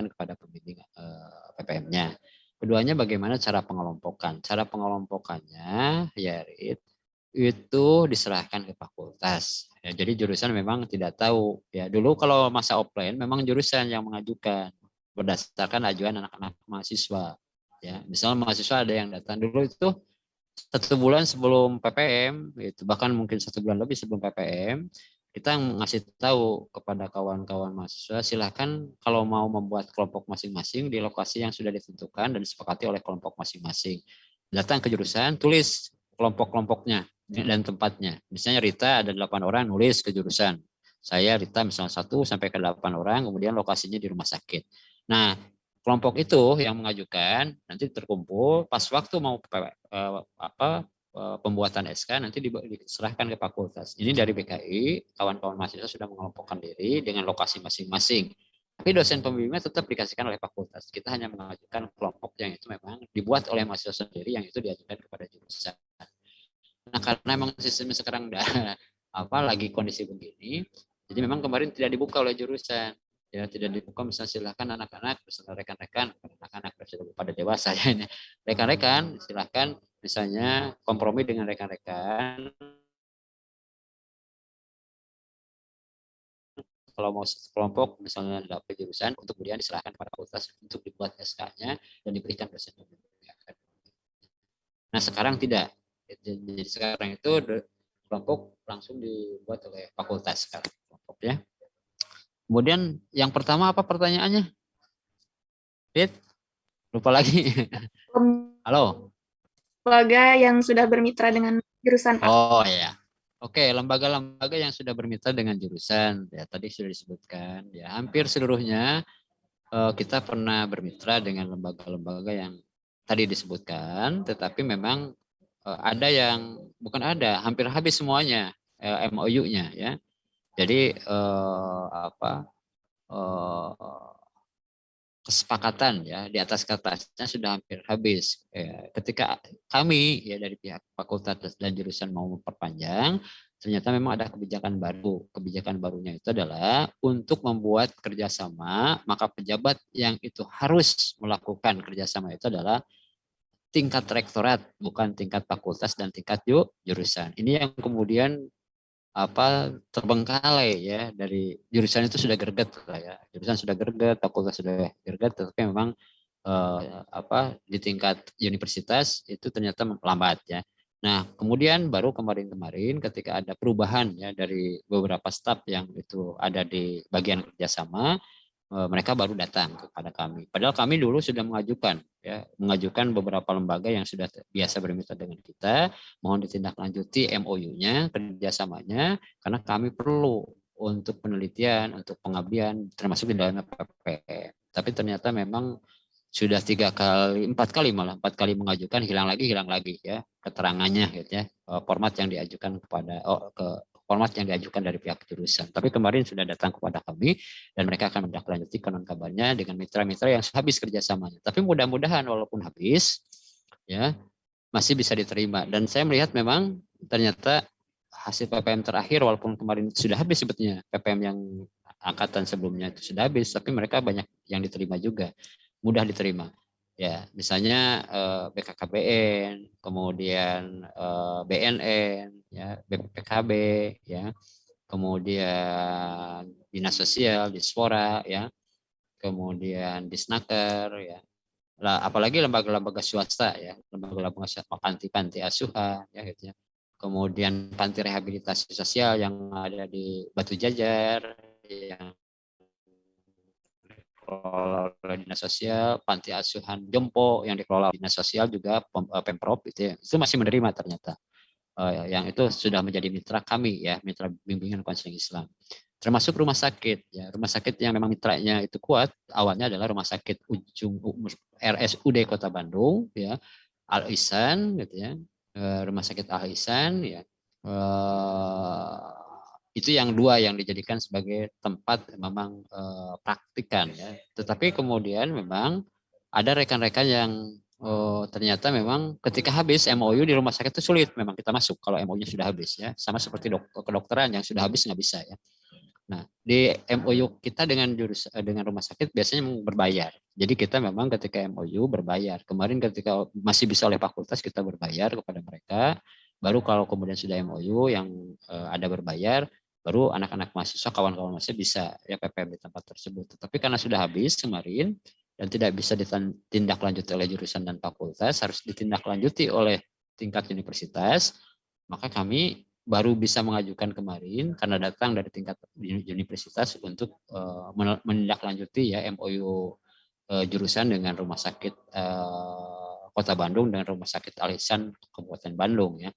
kepada pembimbing PPM-nya. Keduanya bagaimana cara pengelompokan? Cara pengelompokannya ya Rid, itu diserahkan ke fakultas. Ya, jadi jurusan memang tidak tahu. Ya, dulu kalau masa offline memang jurusan yang mengajukan berdasarkan ajuan anak-anak mahasiswa. Ya, misalnya mahasiswa ada yang datang dulu itu 1 bulan sebelum PPM, itu bahkan mungkin 1 bulan lebih sebelum PPM, kita ngasih tahu kepada kawan-kawan mahasiswa, silahkan kalau mau membuat kelompok masing-masing di lokasi yang sudah ditentukan dan disepakati oleh kelompok masing-masing. Datang ke jurusan, tulis kelompok-kelompoknya dan tempatnya. Misalnya Rita ada 8 orang nulis ke jurusan. Saya Rita misalnya 1 sampai ke 8 orang, kemudian lokasinya di rumah sakit. Nah, kelompok itu yang mengajukan nanti terkumpul pas waktu mau pembuatan SK nanti diserahkan ke fakultas. Ini dari BKI, kawan-kawan mahasiswa sudah mengelompokkan diri dengan lokasi masing-masing. Tapi dosen pembimbingnya tetap dikasihkan oleh fakultas. Kita hanya mengajukan kelompok yang itu memang dibuat oleh mahasiswa sendiri yang itu diajukan kepada jurusan. Nah, karena memang sistemnya sekarang lagi kondisi begini, jadi memang kemarin tidak dibuka oleh jurusan. Ya, tidak dibuka, misalnya silahkan anak-anak bersama rekan-rekan, anak-anak sudah pada dewasa ya ini. Rekan-rekan silahkan misalnya kompromi dengan rekan-rekan. Kalau mau kelompok misalnya dapat jurusan untuk kemudian diserahkan kepada fakultas untuk dibuat SK-nya dan diberikan dosen pembimbing. Nah, sekarang tidak. Jadi sekarang itu kelompok langsung dibuat oleh fakultas sekarang kelompok ya. Kemudian yang pertama apa pertanyaannya? Fit? Lupa lagi. Halo. Lembaga yang sudah bermitra dengan jurusan. Oh ya. Oke, lembaga-lembaga yang sudah bermitra dengan jurusan ya tadi sudah disebutkan ya hampir seluruhnya kita pernah bermitra dengan lembaga-lembaga yang tadi disebutkan, tetapi memang ada yang hampir habis semuanya MOU-nya ya. Jadi kesepakatan ya di atas kertasnya sudah hampir habis. Ketika kami ya dari pihak fakultas dan jurusan mau memperpanjang, ternyata memang ada kebijakan baru. Kebijakan barunya itu adalah untuk membuat kerjasama, maka pejabat yang itu harus melakukan kerjasama itu adalah tingkat rektorat, bukan tingkat fakultas dan tingkat jurusan. Ini yang kemudian terbengkalai ya dari jurusan itu sudah greget lah ya. Jurusan sudah greget, fakultas sudah greget, tapi memang di tingkat universitas itu ternyata lambat ya. Nah, kemudian baru kemarin-kemarin ketika ada perubahan ya dari beberapa staf yang itu ada di bagian kerjasama, mereka baru datang kepada kami. Padahal kami dulu sudah mengajukan beberapa lembaga yang sudah biasa bermitra dengan kita, mohon ditindaklanjuti MOU-nya, kerjasamanya, karena kami perlu untuk penelitian, untuk pengabdian, termasuk di dalamnya PPM. Tapi ternyata memang sudah 4 kali mengajukan, hilang lagi ya keterangannya gitu ya, format yang diajukan format yang diajukan dari pihak jurusan. Tapi kemarin sudah datang kepada kami dan mereka akan menindaklanjuti konon kabarnya dengan mitra-mitra yang habis kerjasamanya. Tapi mudah-mudahan walaupun habis, ya masih bisa diterima. Dan saya melihat memang ternyata hasil PPM terakhir walaupun kemarin sudah habis sebetulnya PPM yang angkatan sebelumnya itu sudah habis, tapi mereka banyak yang diterima juga, mudah diterima. Ya, misalnya BKKBN, kemudian BNN, ya, BPKB, ya, kemudian Dinas Sosial, Dispora, ya, kemudian Disnaker, ya, apalagi lembaga-lembaga swasta, ya, lembaga-lembaga swasta, panti asuhan, ya, gitu ya. Kemudian panti rehabilitasi sosial yang ada di Batu Jajar, yang dikelola oleh Dinas Sosial, panti asuhan Jompo yang dikelola Dinas Sosial juga Pemprov itu masih menerima ternyata. Yang itu sudah menjadi mitra kami ya, mitra bimbingan konseling Islam. Termasuk rumah sakit ya, rumah sakit yang memang mitranya itu kuat awalnya adalah rumah sakit RSUD Kota Bandung ya, Al Ihsan gitu ya. Rumah sakit Al Ihsan ya. itu yang dua yang dijadikan sebagai tempat memang praktikan ya. Tetapi kemudian memang ada rekan-rekan yang ternyata memang ketika habis MOU di rumah sakit itu sulit memang kita masuk kalau MOU-nya sudah habis ya. Sama seperti kedokteran yang sudah habis nggak bisa ya. Nah, di MOU kita dengan rumah sakit biasanya berbayar. Jadi kita memang ketika MOU berbayar. Kemarin ketika masih bisa oleh fakultas kita berbayar kepada mereka. Baru kalau kemudian sudah MOU yang ada berbayar, baru anak-anak mahasiswa, kawan-kawan mahasiswa bisa ya PPM di tempat tersebut. Tetapi karena sudah habis kemarin dan tidak bisa ditindaklanjuti oleh jurusan dan fakultas, harus ditindaklanjuti oleh tingkat universitas, maka kami baru bisa mengajukan kemarin karena datang dari tingkat universitas untuk menindaklanjuti ya MOU jurusan dengan Rumah Sakit Kota Bandung dan Rumah Sakit Al Ihsan Kabupaten Bandung ya.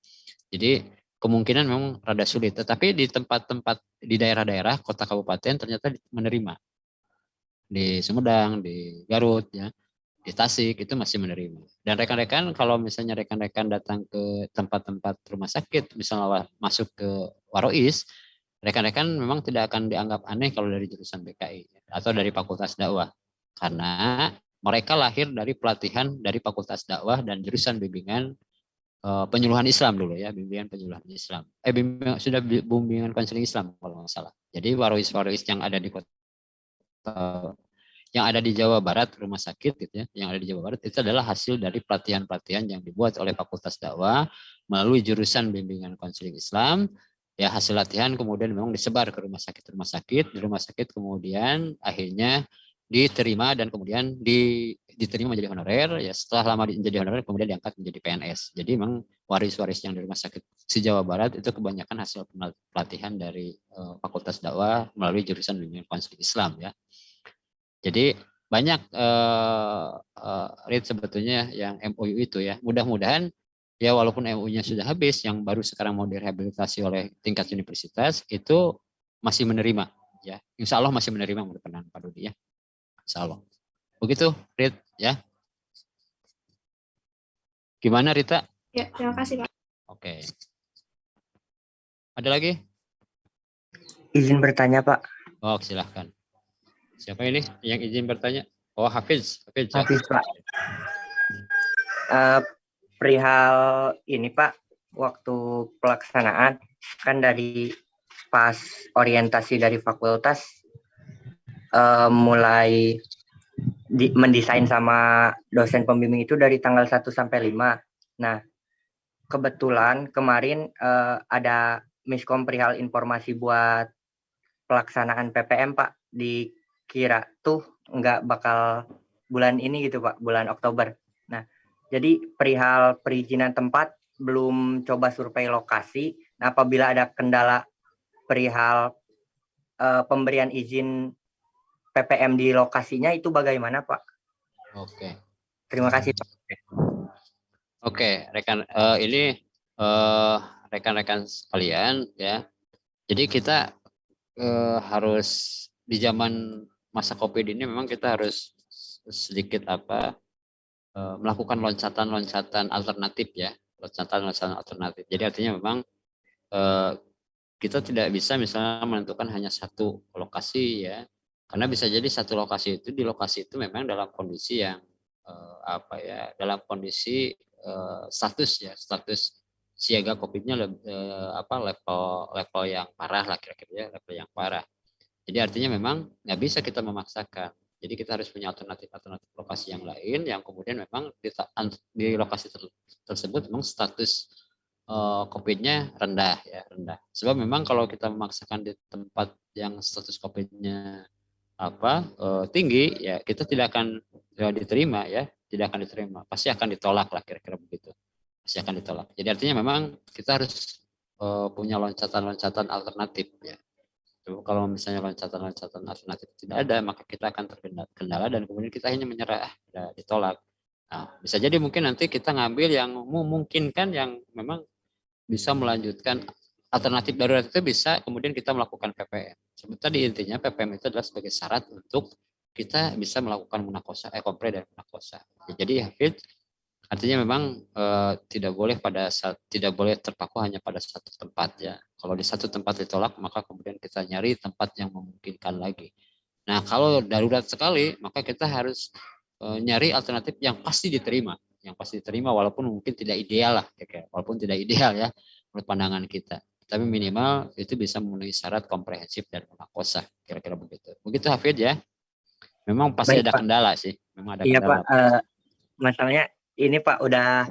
Jadi kemungkinan memang rada sulit, tetapi di tempat-tempat di daerah-daerah kota kabupaten ternyata menerima. Di Sumedang, di Garut ya, di Tasik itu masih menerima. Dan rekan-rekan kalau misalnya rekan-rekan datang ke tempat-tempat rumah sakit, misalnya masuk ke Warois, rekan-rekan memang tidak akan dianggap aneh kalau dari jurusan BKI atau dari Fakultas Dakwah. Karena mereka lahir dari pelatihan dari Fakultas Dakwah dan jurusan bimbingan penyuluhan Islam dulu ya, bimbingan penyuluhan Islam. Sudah bimbingan konseling Islam kalau nggak salah. Jadi warois-warois yang ada di kota yang ada di Jawa Barat rumah sakit gitu ya, yang ada di Jawa Barat itu adalah hasil dari pelatihan-pelatihan yang dibuat oleh Fakultas Dakwah melalui jurusan bimbingan konseling Islam. Ya hasil latihan kemudian memang disebar ke rumah sakit, di rumah sakit kemudian akhirnya diterima dan kemudian diterima menjadi honorer ya, setelah lama menjadi honorer kemudian diangkat menjadi PNS. Jadi memang waris-waris yang di rumah sakit se-Jawa Barat itu kebanyakan hasil pelatihan dari Fakultas Dakwah melalui jurusan bimbingan konseling Islam ya. Jadi banyak sebetulnya yang MOU itu ya. Mudah-mudahan ya walaupun MOU-nya sudah habis, yang baru sekarang mau direhabilitasi oleh tingkat universitas itu masih menerima ya. Insya Allah masih menerima menurut pandangan Pak Dodi ya. Insya Allah. Begitu, Rit, ya. Gimana, Rita? Ya, terima kasih, Pak. Oke. Ada lagi? Izin bertanya, Pak. Oh, silahkan. Siapa ini yang izin bertanya? Oh, Hafiz. Hafiz, Pak. Perihal ini, Pak, waktu pelaksanaan, kan dari pas orientasi dari fakultas, mulai mendesain sama dosen pembimbing itu dari tanggal 1 sampai 5. Nah, kebetulan kemarin ada miskom perihal informasi buat pelaksanaan PPM, Pak. Dikira tuh nggak bakal bulan ini gitu, Pak, bulan Oktober. Nah, jadi perihal perizinan tempat belum coba survei lokasi. Nah, apabila ada kendala perihal pemberian izin PPM di lokasinya itu bagaimana, Pak? Oke. Terima kasih, Pak. Oke, ini rekan-rekan sekalian ya. Jadi kita harus di zaman masa Covid ini memang kita harus sedikit melakukan loncatan-loncatan alternatif ya, loncatan-loncatan alternatif. Jadi artinya memang kita tidak bisa misalnya menentukan hanya satu lokasi ya. Karena bisa jadi satu lokasi itu di lokasi itu memang dalam kondisi yang dalam kondisi status siaga COVID-nya level yang parah lah kira-kira ya, level yang parah. Jadi artinya memang nggak bisa kita memaksakan. Jadi kita harus punya alternatif lokasi yang lain yang kemudian memang di lokasi tersebut memang status COVID-nya rendah. Sebab memang kalau kita memaksakan di tempat yang status COVID-nya tinggi ya kita tidak akan diterima ya, tidak akan diterima, pasti akan ditolak lah kira-kira begitu, pasti akan ditolak. Jadi artinya memang kita harus punya loncatan-loncatan alternatif ya. Kalau misalnya loncatan-loncatan alternatif tidak ada maka kita akan terkendala dan kemudian kita hanya menyerah, ditolak. Nah, bisa jadi mungkin nanti kita ngambil yang memungkinkan yang memang bisa melanjutkan. Alternatif darurat itu bisa kemudian kita melakukan PPM. Seperti tadi intinya PPM itu adalah sebagai syarat untuk kita bisa melakukan munakosa, kompre dan munakosa. Jadi Hafid Artinya memang tidak boleh terpaku hanya pada satu tempat ya. Kalau di satu tempat ditolak, maka kemudian kita nyari tempat yang memungkinkan lagi. Nah, kalau darurat sekali, maka kita harus nyari alternatif yang pasti diterima, walaupun mungkin tidak ideal lah, walaupun tidak ideal ya menurut pandangan kita. Tapi minimal itu bisa memenuhi syarat komprehensif dan munakosyah, kira-kira begitu. Begitu Hafid ya. Memang pasti ada kendala sih. Memang ada kendala. Pak. Masalahnya ini Pak udah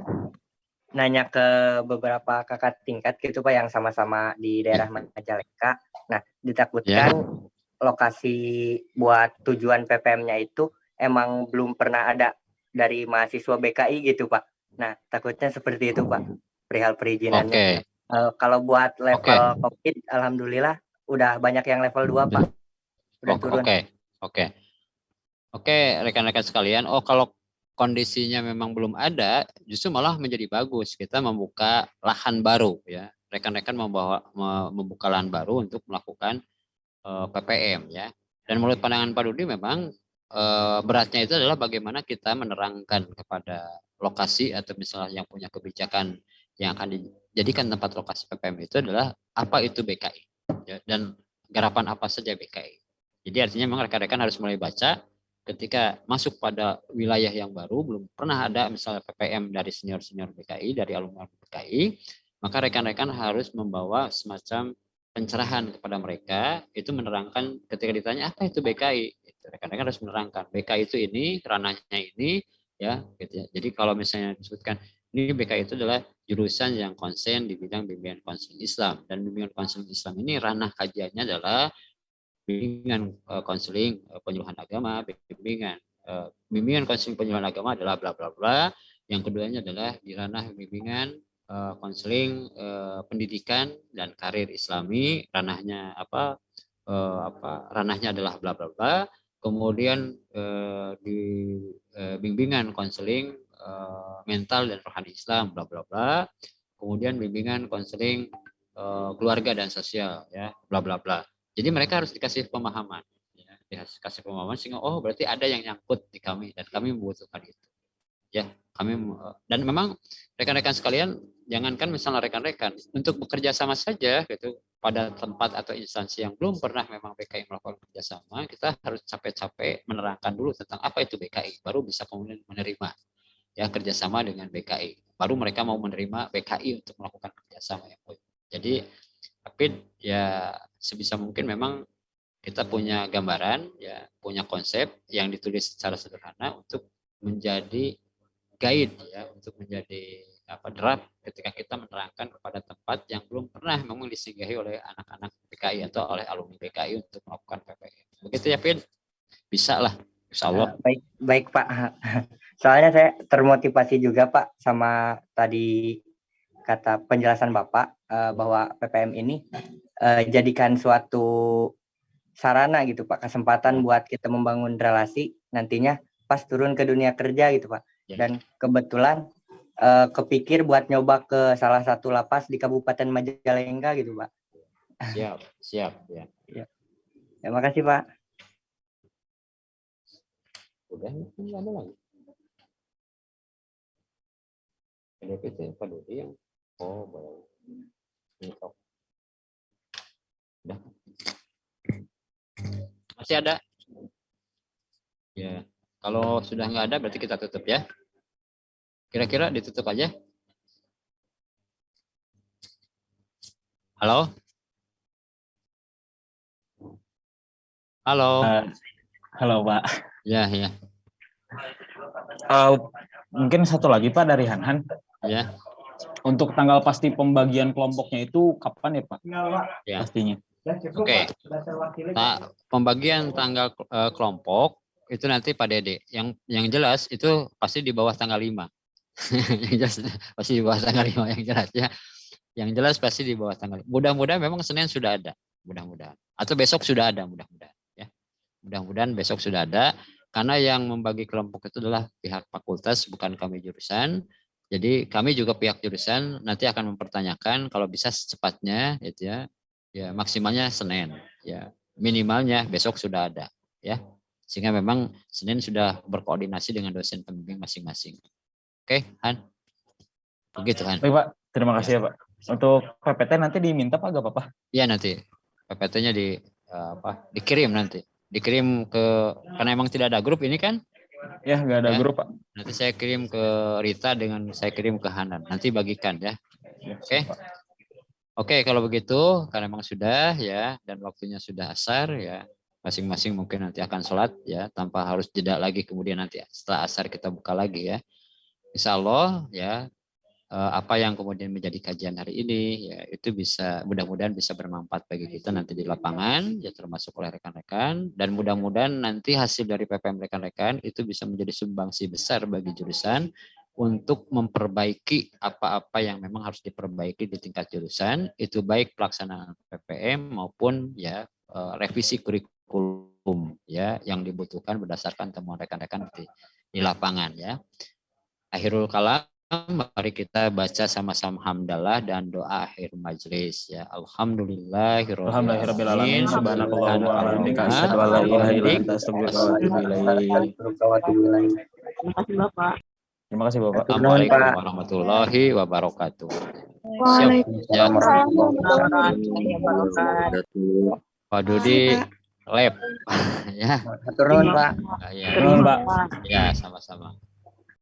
nanya ke beberapa kakak tingkat gitu Pak yang sama-sama di daerah Majalengka. Nah, ditakutkan lokasi buat tujuan PPM-nya itu emang belum pernah ada dari mahasiswa BKI gitu Pak. Nah, takutnya seperti itu Pak, perihal perizinannya. Kalau buat level COVID, alhamdulillah udah banyak yang level 2 Pak. Udah turun. Oke, rekan-rekan sekalian. Kalau kondisinya memang belum ada, justru malah menjadi bagus. Kita membuka lahan baru ya. Rekan-rekan membuka lahan baru untuk melakukan PPM ya. Dan menurut pandangan Pak Dudi memang beratnya itu adalah bagaimana kita menerangkan kepada lokasi atau misalnya yang punya kebijakan yang akan dijadikan tempat lokasi PPM itu adalah apa itu BKI ya, dan garapan apa saja BKI. Jadi artinya memang rekan-rekan harus mulai baca ketika masuk pada wilayah yang baru, belum pernah ada misalnya PPM dari senior-senior BKI, dari alumni BKI, maka rekan-rekan harus membawa semacam pencerahan kepada mereka, itu menerangkan ketika ditanya apa itu BKI, rekan-rekan harus menerangkan BKI itu ini, ranahnya ini, ya, gitu ya. Jadi kalau misalnya disebutkan ini BKI itu adalah jurusan yang konsen di bidang bimbingan konseling Islam, dan bimbingan konseling Islam ini ranah kajiannya adalah bimbingan konseling penyuluhan agama, bimbingan konseling penyuluhan agama adalah bla bla bla. Yang keduanya adalah di ranah bimbingan konseling pendidikan dan karir Islami, ranahnya ranahnya adalah bla bla bla. Kemudian di bimbingan konseling mental dan rohani Islam bla bla bla. Kemudian bimbingan konseling keluarga dan sosial ya bla bla bla. Jadi mereka harus dikasih pemahaman, ya, dikasih pemahaman sehingga berarti ada yang nyangkut di kami dan kami membutuhkan itu. Ya, dan memang rekan-rekan sekalian, jangankan misalnya rekan-rekan untuk bekerja sama saja gitu pada tempat atau instansi yang belum pernah memang BKI melakukan kerjasama, kita harus capek-capek menerangkan dulu tentang apa itu BKI, baru bisa kemudian menerima ya kerjasama dengan BKI. Baru mereka mau menerima BKI untuk melakukan kerjasama yang baik. Jadi tapi ya sebisa mungkin memang kita punya gambaran, ya punya konsep yang ditulis secara sederhana untuk menjadi guide, ya untuk menjadi draft ketika kita menerangkan kepada tempat yang belum pernah memang disinggahi oleh anak-anak PKI atau oleh alumni PKI untuk melakukan PPM. Begitu ya, Pin? Bisa lah, insya Allah. Baik Pak. Soalnya saya termotivasi juga Pak sama tadi kata penjelasan Bapak bahwa PPM ini jadikan suatu sarana gitu Pak, kesempatan buat kita membangun relasi nantinya pas turun ke dunia kerja gitu Pak. Dan kebetulan kepikir buat nyoba ke salah satu lapas di Kabupaten Majalengka gitu Pak. Siap ya. Terima kasih Pak. Udah nggak ada lagi. PDPT Pak Dodi yang boleh. Udah. Masih ada? Ya. Kalau sudah nggak ada berarti kita tutup ya. Kira-kira ditutup aja. Halo? Halo? Halo Pak. Ya. Mungkin satu lagi Pak dari Hanhan. Ya. Untuk tanggal pasti pembagian kelompoknya itu kapan ya Pak? Ya. Pastinya. Oke. Nah, pembagian tanggal kelompok itu nanti Pak Dede. Yang jelas itu pasti di bawah tanggal 5. Yang jelas pasti di bawah tanggal 5 yang jelas ya. Yang jelas pasti di bawah tanggal. Mudah-mudahan memang Senin sudah ada. Mudah-mudahan. Atau besok sudah ada mudah-mudahan ya. Mudah-mudahan besok sudah ada karena yang membagi kelompok itu adalah pihak fakultas bukan kami jurusan. Jadi kami juga pihak jurusan nanti akan mempertanyakan kalau bisa secepatnya gitu ya. Ya maksimalnya Senin ya. Minimalnya besok sudah ada ya. Sehingga memang Senin sudah berkoordinasi dengan dosen pembimbing masing-masing. Oke, Han. Begitu, Han. Baik, Pak. Terima kasih ya, Pak. Untuk PPT nanti diminta Pak, gak apa-apa? Iya, nanti PPT-nya dikirim nanti. Dikirim karena emang tidak ada grup ini kan? Ya, nggak ada grup, Pak. Nanti saya kirim ke Rita dengan saya kirim ke Hanan. Nanti bagikan ya. Oke. Oke, kalau begitu karena memang sudah ya dan waktunya sudah asar ya. Masing-masing mungkin nanti akan sholat ya tanpa harus jeda lagi, kemudian nanti setelah asar kita buka lagi ya. Insya Allah ya apa yang kemudian menjadi kajian hari ini ya itu bisa mudah-mudahan bisa bermanfaat bagi kita nanti di lapangan ya, termasuk oleh rekan-rekan, dan mudah-mudahan nanti hasil dari PPM rekan-rekan itu bisa menjadi sumbangsi besar bagi jurusan untuk memperbaiki apa-apa yang memang harus diperbaiki di tingkat jurusan, itu baik pelaksanaan PPM maupun ya revisi kurikulum ya yang dibutuhkan berdasarkan temuan rekan-rekan di lapangan ya. Akhirul kalam, mari kita baca sama-sama hamdalah dan doa akhir majelis ya. Alhamdulillahirabbil alamin. Subhanakallahumma wa bihamdika asyhadu an la ilaha illa anta astaghfiruka wa atubu ilaik. Terima kasih Bapak. Terima kasih Bapak. Assalamualaikum warahmatullahi wabarakatuh. Waalaikumsalam warahmatullahi wabarakatuh. Pak Dudi lab ya. Turun Pak. Ya, Turun, Pak. Ya, sama-sama.